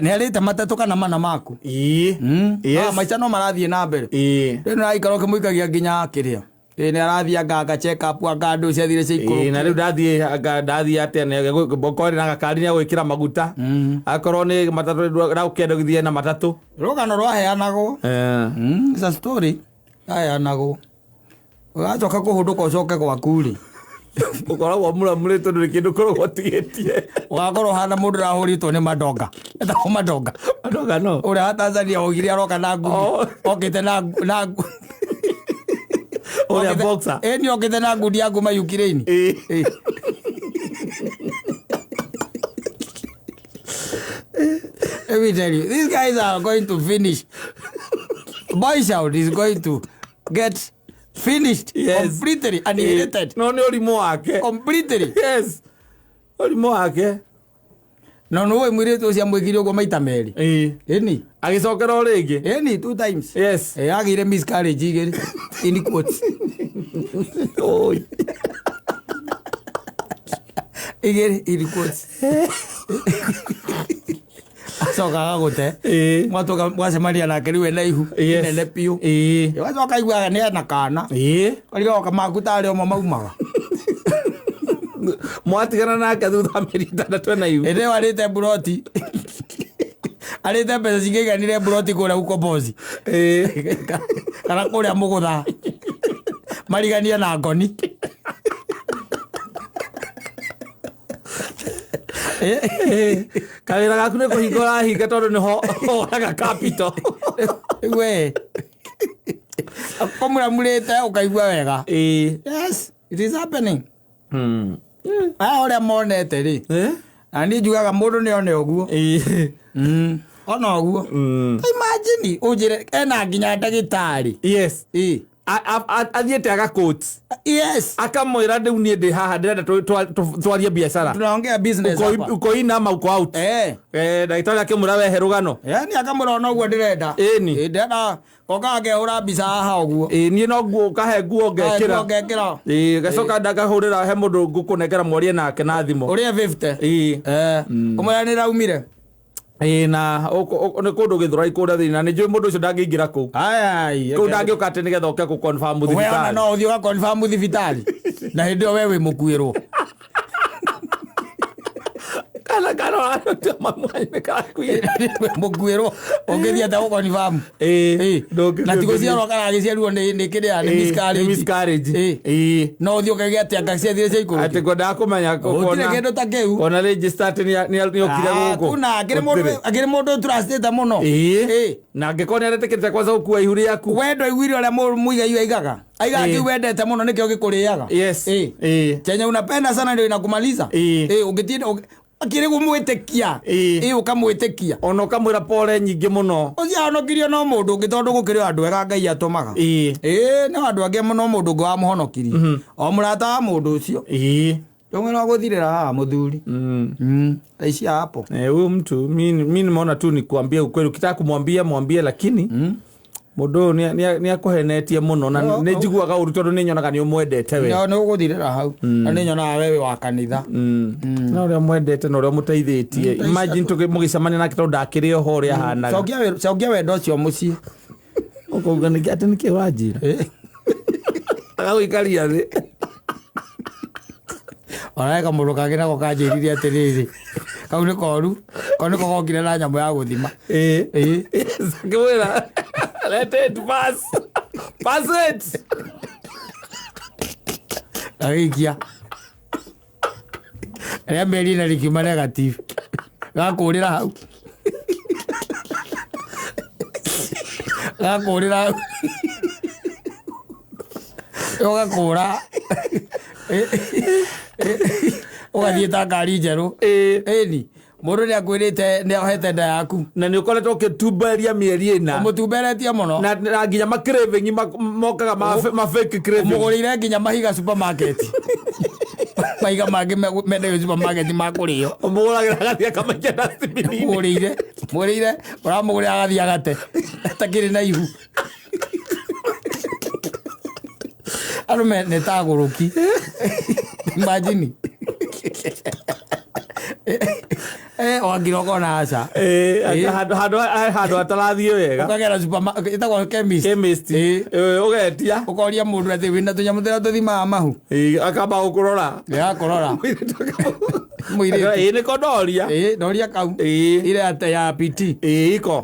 ni arite matatu kana mana maku yes maica no marathie na mbere riu naraikara kimuikagia nginya kiria ni arathia nganga check up ngandu cia thire cia ikuru na riu ndathie atia ne bokori na gakari ni gwikira maguta akorwo ni matatu raukenda githie na matatu rugano rwaheanagwo it's a story aheanagwo ugacoka kuhunduka ucoke gwaku ri ukoragwo muramurĩtwo ndũrĩ kĩndũ koragwo tigĩtie ũgakorwo hana mũndũ ũrahũrĩtwo nĩ madonga etagwo madonga no ũrĩa wa Tanzania ogire aroka na ngundi okĩte na ũrĩa boxer ni okĩte na ngundi ya nguma Ukraine Let me tell you, these guys are going to finish. Boy Shout is going to get finished completely annihilated. No ni ũrimũ wake completely. Yes. Ũrimũ wake. No we mwirĩtu ũcio mwĩkire ũguo maita merĩ. Ĩni. Agĩcokera o rĩngĩ. Ĩni 2 times. Yes. Agire miscarriage igĩrĩ. In quotes. Oi. Igĩrĩ in quotes. Acokaga gũte mwatoka mwacemania nake rĩu ena ihu nene piũ wacoka aiguaga nĩ ena kana karigoka maku tarĩ omo maumaga mwatigana nake thutha mĩeri 6 ena ihu ĩndĩ warĩte buroti arĩte mbeca cingĩiganire buroti kũrĩa Ukombozi kana kũrĩa mũgũtha mariganie na ngoni kawĩra gaku nĩ kũhingũra hinga tondũ nĩho oraga capital we kũmuramurĩte ũkaigua wega yes it is happening aya ũrĩa monete rĩ na niĩ njugaga mũndũ nĩ one ũguo ona ũguo imagine ũnjĩre ena nginya ndagĩtarĩ yes athiĩte aga coats yes akamwĩra rĩu niĩ ndĩ haha ndĩrenda twarie biacara tunaongea business hapa uko in ama uko out ndagĩtarĩ akĩmwĩra wehe rũgano yani akamwĩra ona ũguo ndĩrenda ndĩrenda koka ngehũra mbica haha ũguo niĩ no nguo kahe nguo ngekĩra gacoka ndakahũrĩra he mũndũ ngũkũnengera mwarie nake na thimũ ũrĩa 50 ũmwĩra nĩ raumire na nĩ kũndũ gĩthũrai kũrĩa thĩinĩ na nĩ njũĩ mũndũ ũcio ndangĩingĩra kũu kũu ndangĩũka atĩ nĩgetha ũke gũ-confirm thibitarĩ we no ũthiĩ ũga-confirm thibitarĩ na hĩndĩ ĩyo we wĩ mũkuĩrwo kana mũkuĩrwo ũngĩthiĩ ata gũ-confirm na tigũciarwo kana agĩciarirwo nĩ kĩrĩa nĩ miscarriage no ũthiĩ ũkauge atĩ anga ciathire cia ikũrũ atĩ ngwendaga kũmenya gũtirĩ kĩndũ ta kĩu ona register atĩ nĩokire gũkũ kuna akĩrĩ mũndũ trustĩte mũno na angĩkorwo nĩaretĩkĩrĩte kwanza gũkua ihu rĩaku wendo aiguire ũrĩa mũigai aigaga kiu wendete mũno nĩkĩo gĩkũrĩaga chenye unapenda sana ndio inakumaliza ũngĩtinda akire kumwĩtĩkia ũkamwĩtĩkia ona ũkamwĩra pole nyingĩ mũno ũciahonokirio no mũndũ ũngĩ tondũ gũkĩrĩ andũ ega Ngai atũmaga nĩ andũ angĩ mũno mũndũ ũngĩ wamũhonokirie o mũrata wa mũndũ ũcio Yongera gũthirĩra haha mũthuri. Aishi hapo. Huyu mtu mimi nimeona tu ni kuambia ukweli, ukitaka kumwambia mwambie, lakini mũndũ ni akuhenetie mũno na nĩ njiguaga ũru tondũ nĩ nyonaga nĩ ũmwendete we. Nĩ ũgũthirĩra hau. Na nĩ nyonaga wewe wa kanitha. Na ũrĩa mwendete na ũrĩa mũteithĩtie. Imagine mũgĩcemania nake tondũ ndakĩrĩ oho ũrĩa hanaga. Cokia wendo ũcio mũciĩ. Ũkauga nĩ atĩ nĩ kĩ wanjira. Agawikaria thi. Ora ka muru ka gina ko ka njiriria atiriri. Kau ni koru. Kau ni ko gokire na nyamu ya guthima. Ngwira. Let it pass. Pass it. Aikia. Ria meri na likima negative. Gakurira hau. Gakurira. Yoga kura. Ugathie ta ngari njeru. Ni mundu ni akwirite ni ohete nda yaku na ni ukoretwo ukitumberia mieri ina umutumberetie muno na nginya makraving mokaga ma fake craving umugurire nginya mahiga supermarket mahiga mangĩ mendagio supermarket makurio umuguragira agathii akamakia dustbin mugurire uramugurira agathii agate atakiri na ihu arume netaguruki imagine wangiroko na aca handu atarathie wega ukagera supermarket itagwo chemist ugetia ukoria mundu ati wina tunyamu turia tuthimaga mahu akamba gukurora mwire ni kondoria doria kau ile ate ya PT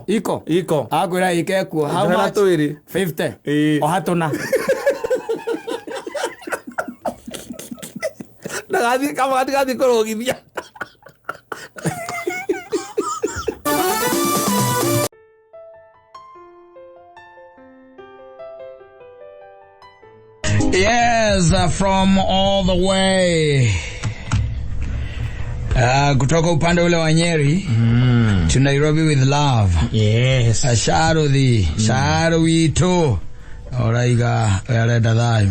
iko akwira ikekuo how much 50 o hatuna nagathi kama gathi kurogithia Yes, from all the way kutoka upande ule wa Nyeri to Nairobi with love. Yes, sharu wito oraiga yarenda thayo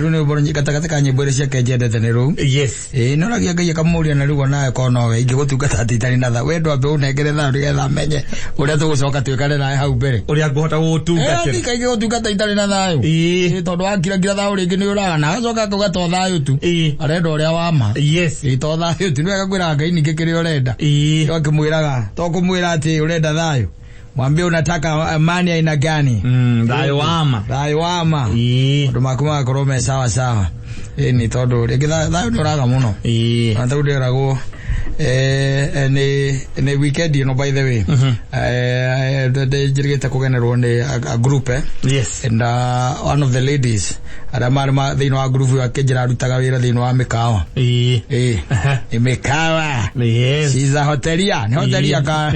rune boronji katakataka nyibore cia kenjendete ni ru yes noragia ngai akamuria na rigo nae kono we ingigutungata atitari na tha wendo ambe unengere thayo rigetha menye uria tugucoka twikare nae hau mbere uria nguhota gutungatira ngai gutungata itari na thayo tondu wakira thayo ringi ni uraga na agacoka kugato thayo tu arenda uria wama yes to thayo tu ni agakwira ngai ningi kiri urenda akimwiraga to kumwira ati urenda thayo mwambie unataka amani aina gani thayo wama ndu makuma korome sawa ni tondu ringi thayo ni uraga muno na tau ndiragwo ni weekend by the way njirigite kugenerwo ni a group yes and one of the ladies aramar thino wa group ya kejira rutaga wira thino wa mikawa mikawa yes she's a hotelia ni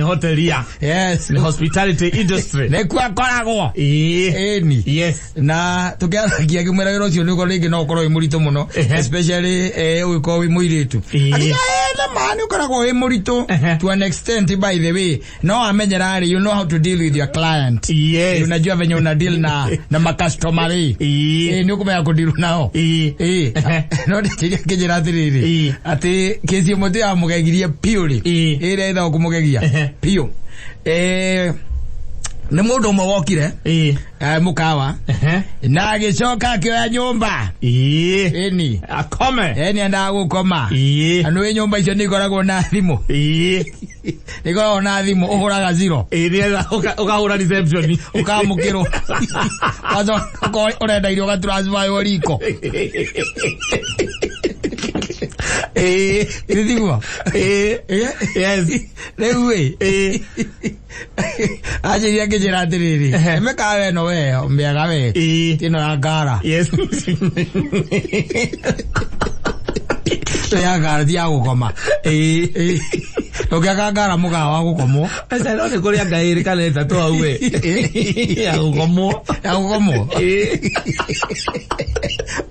hotelia yes ni hospitality industry ne kwa koragwo ni yes na tukiaragia kimwera wira ucio niko ringi no korwo imurito muno especially uko wi muiritu na mani ukoragwo imurito to an extent by the way no amenyerari you know how to deal with your client yes unajua venye una deal na ma-customer ni ukumenya kudiru nao no kijira atiriri ati kesi mote ya mugegirie piuri ire ida okumugegia pio ni mundu umwe wokire mukawa na agicoka akioya nyumba ni akome ni enda gukoma anu nyumba icio ni ikoragwo na thimu ikoragwo na thimu uhuraga zero ukahura reception ukamukirwo wazo urenda irio gatransfer yo riko ndio yes lewe aje yake jiratiriri mekawe no we mbiaga we tino ya gara yes ya gara dia gukoma okia gara mugawa gukomo asa no kuri ngairi kale tatu au we ya gukomo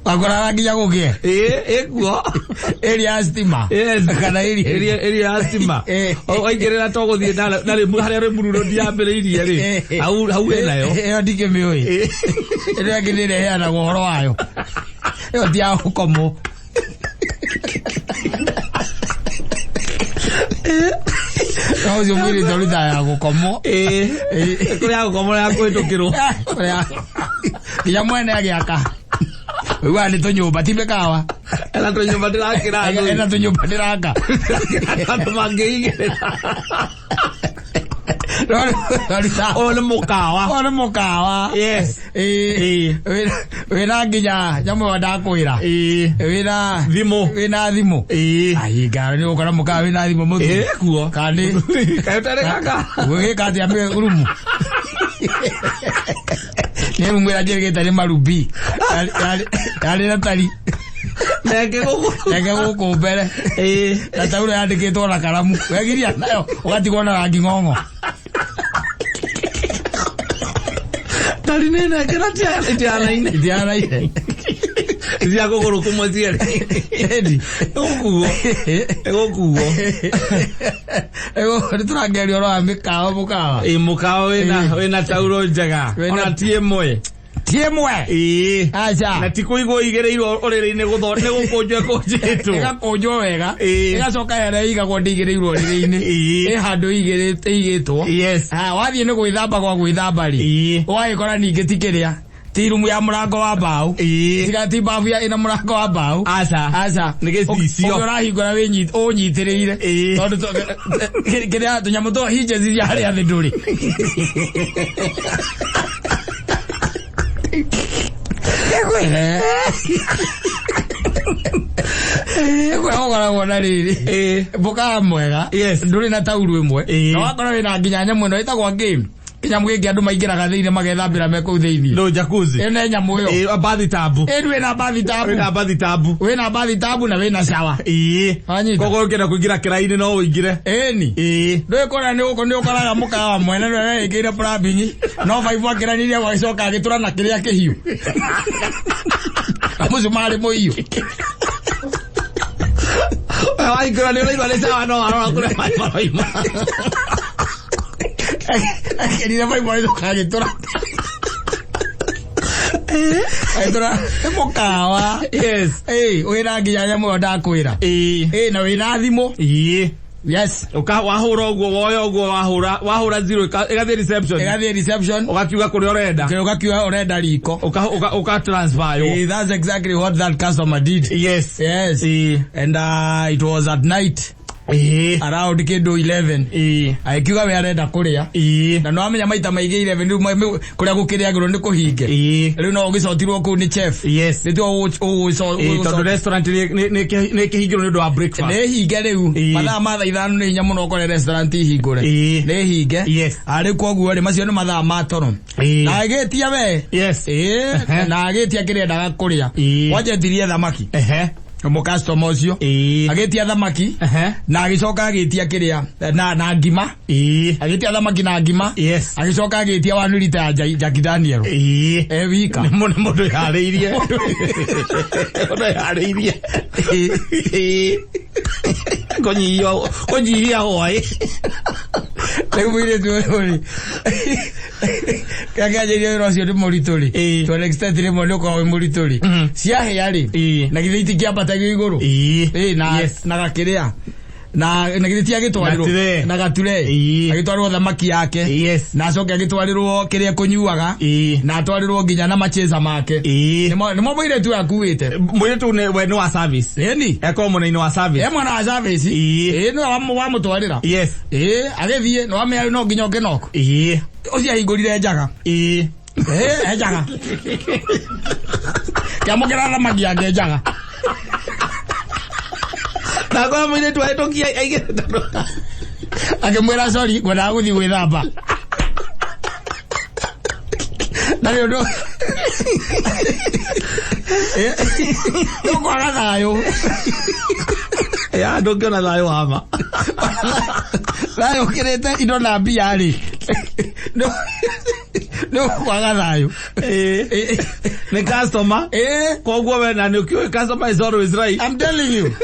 agora ngia gukie ekuo area stima yes kana area stima oigirira to guthie na ri haria ri mururo dia mbere iria ri au enayo ndike mioi ria ngire heana guhoro wayo yo dia gukomo no yo mwiri dorida ya gukomo kuri ya gukomo ya kwitukirwo ya mwene agiaka wewe ni tunyumba tibekawa ela tunyumba ndirakira ela tunyumba ndiraka andu mangiigirira Ole mukawa. Yes. Wena nginya nyamu wadakwira. Wena thimo. Ai ga ni ukora mukawa wena thimo mutu. Kuo. Kandi. Kayotare kaka. Wewe kati ya urumu. Ni mwira jerigeta ni marubi. Yali natali. Nege guku mbere. Na tauro yandikitwo na karamu. Wegiria nayo ugatigwo na rangi ng'ong'o. Tari nena kera tiana ine. Zia gogoro kumwe ziere. Edi. Okugo. Ego turangerio ro amikawa mukawa. Mukawa wena tauro njega. Ona tiemwe. Acha. Na tikuigo igereirwo orere-ine guthone gukunjwe. Igakunjwo wega. Igacoka yare igagwo ndigereirwo orere-ine. Handu igitwo. Yes. Wathie ni gwithamba kwa gwithamba ri. Wagikora ningi tikiria. Tirumu ya murango wa mbao. Tiga ti babu ya ina murango wa mbao. Aca. Nige cicio. Urahingura unyitiriire. Tondu kiria tunyamu to hinje ziria hari athi nduri. Ogora na riri. Mbuka mwega. Nduri na tauru imwe. Na wakora wina nginya nyamu no itagwa game. Kinyamu giki andu maingiraga thiini magethambira me kuu thiini. No jacuzzi. Ene nyamu yo. Bathi tabu. Wina bathi tabu na wina shower. Kogo ukenda kuingira kiraini no uingire. Eni. Ndikora ni uko ni ukoraga mukawa mwene no wekire plumbing. No vaivu akiraniria gwacoka agitura na kiria kihiu. Amusumari moiyo. Ai grani ole vale sawa no arora kure mai paroima. Querida vai morrer do cara toda. Ai toda mukawa. Yes. Wira nginya nyamu ndakwira. Na wina thimo. Yes. Wahura uguo woyo uguo wahura zero igathie reception. Ugakiuga kuri urenda. Ugakiuga urenda riko. Uka transfer. That's exactly what that customer did. Yes. And it was at night. Around kido 11. Aikiuga we arenda kuria. Na no amenya maita maigi 11 kuria gukiriagirwo ni kuhinge. Riu no ugicotirwo ku ni chef. Yes. Nitio tondu restaurant ni kihingirwo ni ndu wa breakfast. Ni hinge riu. Mathaa ma ithano ni hinya muno kore restaurant ihingure. Ni hinge. Yes. Ari koguo ri macio ni mathaa ma toro. Na agitia we. Yes. Na agitia kirendaga kuria. Wanjetirie thamaki. Mu customer ucio agitia thamaki na agicoka agitia kiria na ngima agitia thamaki na ngima agicoka agitia 1 liter ya Jack Daniel wika ni mundu yariirie konyihia hoi Tegwire tuwe kagaje rocio ni murituri to an extent ni mo ko murituri cia heari na githiti kiambata iguru na gakiria na githiti agitwarirwo na gature agitwarirwo thamaki yake na acoke agitwarirwo kiria kunyuaga na atwarirwo nginya na macheza make nimo boire tu akuite mwire tu ni wa service eko mwana wa service mwana wa service no wa mutwarira agithie no ame no nginya ngenoko ucia hingurire njaga njaga kiamukira thamaki yake njaga na kwa mwire tu aitokia aigeta akimwira sorry ngwenda guthi gwithamba nari ndo kwaga thayo ya ndongiona thayo hama thayo kirete indo na mbia ri no kwaga thayo ni customer koguo we na ukiwe customer is always right. I'm telling you.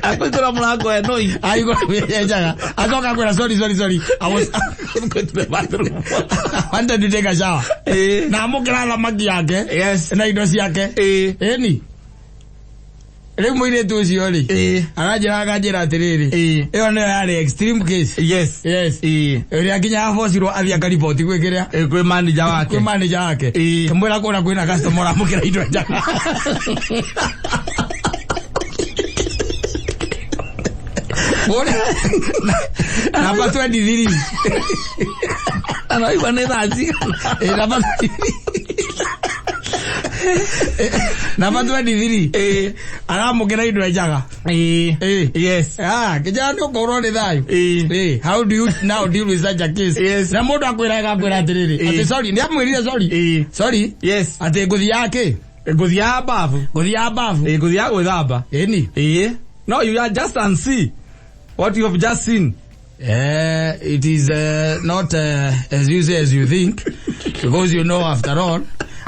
Akwitira murango enoi aigo njaga atoka kwera sorry I was going to the bathroom. wanted to take a shower na amukira thamaki yake na indo ciake ni Riu mwire tu ucio ri aranjira atiriri iyo ni yari extreme case ria kinya afocirwo athia karipoti gwikiria kwi manager wake mwira kuna kwina customer amukira indo njaga Number 23. Ano iba na nazi. Number 23. Aramugera indo ejaga. Yes. Kijana ndokoro ni thayo. How do you now deal with such a case? Yes. Na mundu akwiraga atiriri. Ati sorry, ndi amwirire sorry. Sorry. Yes. Ati nguthi yake. Nguthi ya bavu. Nguthi ya bavu. Nguthi ya gwithamba. Eni. No, you are just unsee what you have just seen. It is not as easy as you think, because you know, after all,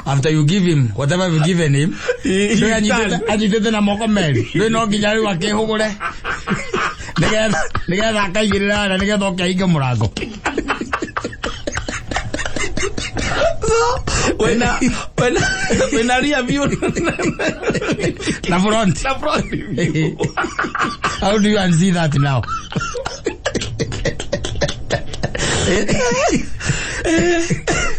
after you give him whatever you've given him, anyitete na moko meri no nginya riu akihugure nigetha akaigirira na nigetha okaige murango. When I review na front. How do you unsee that now?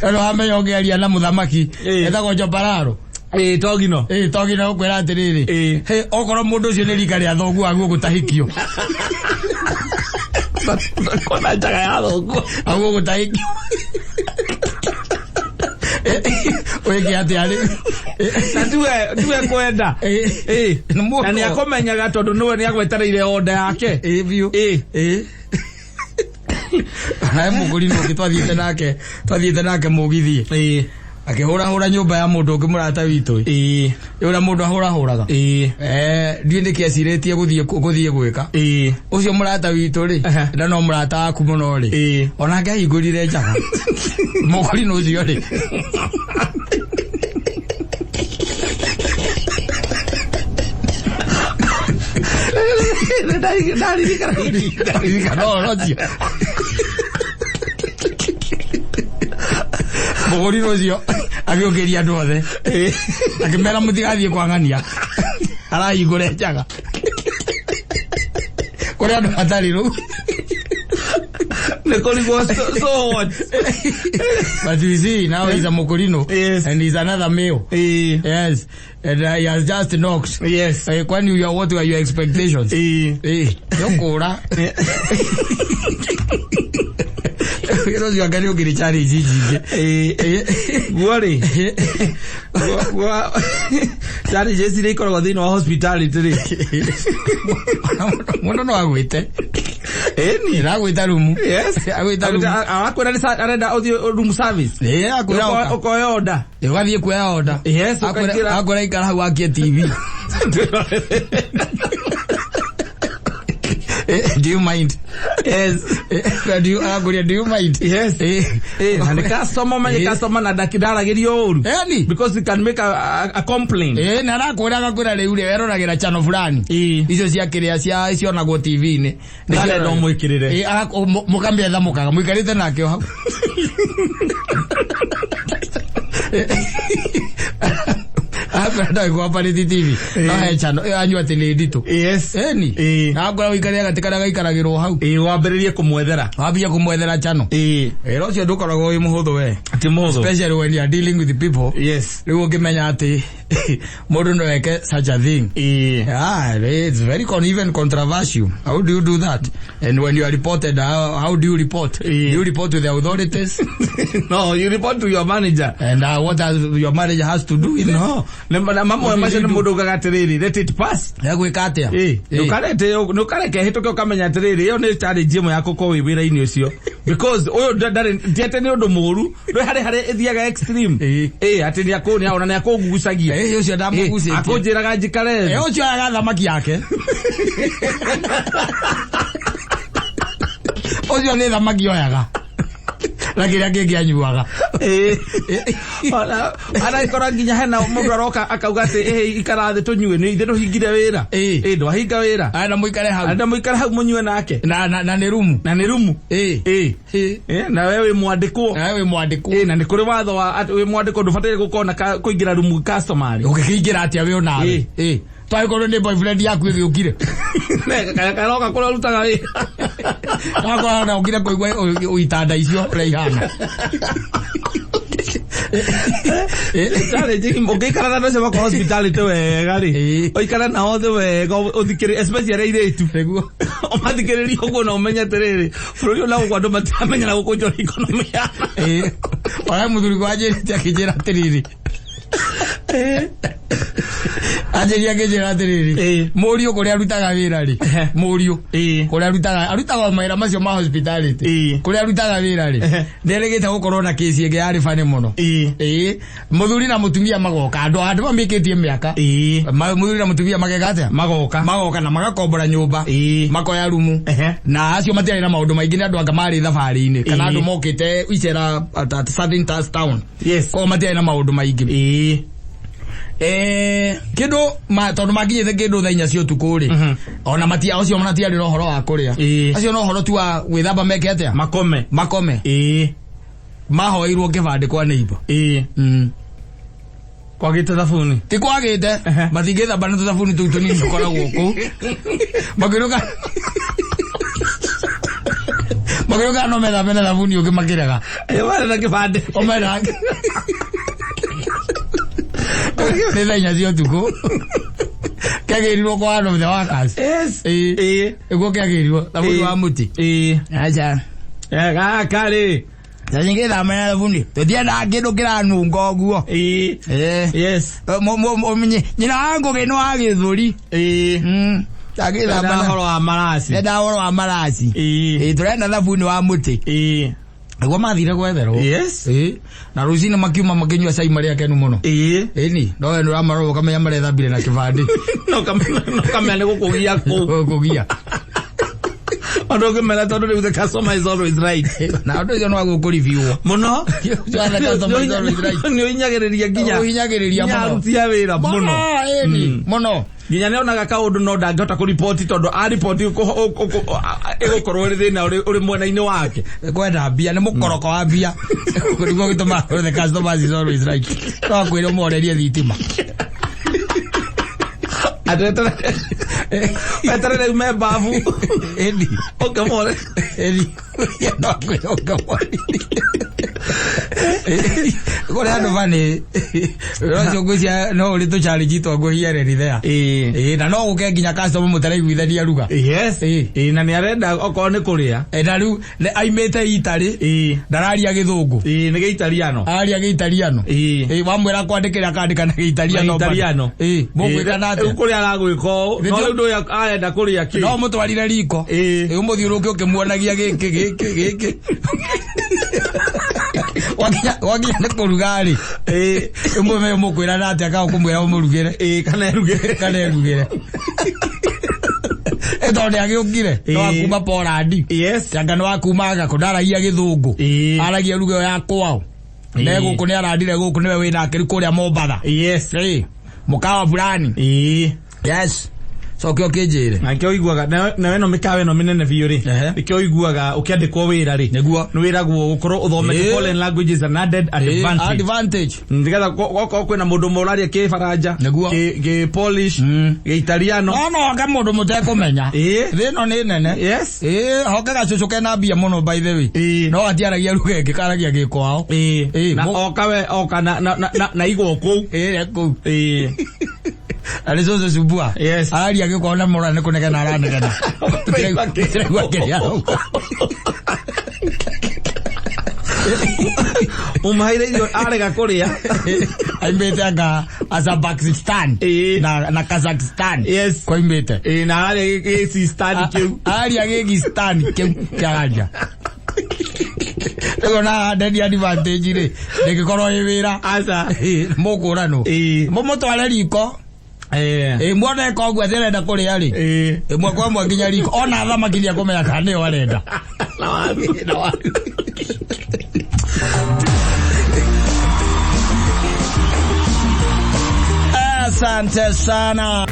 Ano hame yongeria na muthamaki etagwo Jobararo Togino ukwira atiriri he okoro mundu ucio ni rika ria thogu aguo gutahikio kona njaga ya thogu aguo gutahikio wege ati ari na tuwe kwenda na ni akomenyaga tondu niwe ni agwetereire order yake biu na muguri no kitwathiite nake mugithie akihura nyumba ya mundu ngimurata witu yura mundu ahuraga ndie ndikeciretie guthie gwika ucio murata witu ri na no murata aku muno ri ona ngahingurire njaga muguri no ucio ri Muguri ucio agiogeria andu othe akimera mutigathie kwangania arahingure njaga kuria andu atari ru so what? But you see, now he's a Mokorino. Yes. And he's another male. Yes. And he has just knocked. Yes. What were your expectations? Yokora. You are going to get challenge. Worry. Challenge is the record within our hospitality. What do I wait? Nagwita room. Yes. Agwita room. Arenda audio room service. Akwira ukoya order. Ugathie kuoya order. Yes. Akwira ikara hau akie TV. Do you mind? Yes. Do you mind? Yes. And the customer na dakidaragirio oru. Because he can make a complaint. Na nakura riu weroragira channel fulani. Icio cia kiria cia icio na go TV ni. Nale no mwikirire. Mukambia thamukaga mwikarite nake hau. Akwenda kwa pale TV. Na channel anywa tele dito. Yes. Agora wikaria gatikara gaikaragirwo hau. Wambiririe kumwethera. Wambia kumwethera channel. Rocio ndukoragwo wi muhuthu we. Ati muhuthu. Especially when you are dealing with the people. Yes. Riu ngimenya ati mundu no eke such a thing. It's very even controversial. How do you do that? And when you are reported, how do you report? Do you report to the authorities? No, you report to your manager. And what does your manager has to do? No. Mamwe mashine mundu gagatiriri, let it pass. Yagwika atia? Nukareke hituke ukamenya atiriri, iyo ni challenge imwe yako ko wibira-ini ucio. Because oyo ndiete ni undu muru, ndo hare ithiaga extreme. Ati ni akoni aona ni akogucagia. Ucio ndamugucitie. Akonjiraga njikare. Ucio araga thamaki yake. Ucio ni thamaki oyaga. Lakini akenge anyuaga. Ana ikora nginya hena mundu aroka akauga ati ikara thi tunyue ni ithe hingire wira. Ndo ahinga wira. Ana muikare hau munyue nake. Na ni rumu. Na wewe mwandikwo. Na ni kuri watho wa we mwandikwo ndubatire gukona kuingira rumu customer. Ukiingira atia we onawe. Twae kono ni boyfriend yaku igukire. Karoka kula rutaga we. Akora na ukire koigwa uitanda icio reihana. Challenge ukikara na sema kwa hospitality wega ri oikara na othe wega uthikire especially ile tu neguo umathikiriria uguo na umenya terere bururi ona gwa ndo matamenya na gukunjora economy ya ora muthuri kwa njirite akijira tiriri Ajeria ngejera atiriri Murio kuria arutaga wira ri Murio kuria arutaga maira macio ma hospitality kuria arutaga wira ri nderegete gukorwo na case ege yari fane muno muthuri na mutumia magoka andu mameketie miaka muthuri na mutumia magegate magoka na magakombora nyumba makoya rumu na acio matiari na maundu maingi ni andu anga mari thabari-ini kana andu mokite icera at Southern Town ko matiari na maundu maingi kindu tondu maginyite kindu thainya cio tukuri ona matia ucio manatia ri no horo wa kuria acio no horo tu wa gwithamba meke atia makome mahoirwo kibande kwa neighbor kwagite thabuni ti kwagite mathingithamba na thabuni tu tunini tukoragwo ku magiruka no metha mena thabuni ukimakiraga wale na kibande omera ni thainya cio tuku kiagirirwo kwa andu muthe wa kasi iguo kiagirirwo thabuni wa muti acha gaka ri Tanyingira mena thabuni tutienda kindu kiranunga uguo yes nyina wangu gino wa githuri Tagitha bana horo wa marasi nda horo wa marasi turenda thabuni wa muti Gwa mathire gwetherwo na ruzini makiuma makinywa cai maria kenu muno ni no we ndamaro ukamenya marethambire na kibandi no kamenya ni gukugia kugia Ondo kemela tondu the customer is always right na ondo yo no guku review muno the customer is always right ni uinyagiriria muno arutia wira muno muno nginya ne onaga kaundu no ndangihota ku report tondu a report igukorwo ri thina uri mwena-ini wake kwenda mbia ni mukoroko wa mbia kurigwo gituma the customer is always right no kwira morerie thitima Petre de mebavu Eli okamore Eli no kwira okamore Kore ando vane Rojo gucia no uri to challenge to go here ri there na no uke nginya customer mutare gwithania ruga yes na ni arenda oko ni kuria na riu aimete itari ndararia githungu ni geitaliano aria geitaliano wamwira kwandikira akandika na geitaliano mukwira na ate kuria aragwiko no ndo ya arenda kuria ki no mutwarire riko umuthiuruke ukimuonagia giki wagia ne kurugari umwe mukwira na ate akao kumwira umurugire kana erugire Etonde agiukire no akuma Poland yanga no akumaga kudaragia githungu aragia rugo ya kwao nego kuni aradire guku niwe wina akiri kuria Mombatha mukawa fulani yes so kyo kijire na kyo iguaga na weno mikawe no minene biuri kyo iguaga ukiandikwo wira ri neguo ni wiragwo gukorwo uthomete foreign languages and added advantage ndigatha goko kwina mundu moraria ki Faranja ki Polish ki Italiano no anga mundu mutekumenya thino ni nene hokaga cucuke na mbia muno by the way no atiaragia ruga ngikaragia gikwao na okawe oka na igwo ku ku alizozo subua aria gikona mora ne kunega na rana kana umaire yo arega kuria aimbetanga Azerbaijan na Kazakhstan kwa imbete na aria Pakistan kiu aria Pakistan kiu karaja ego na ndeni advantage ri ndigikorwo iwira aza mukurano mumutware riko mwone ko gwa thirenda kuria ri mwe kwa mwe nginya riko ona thamakiria kumenya kana ni warenda na wapi asante sana.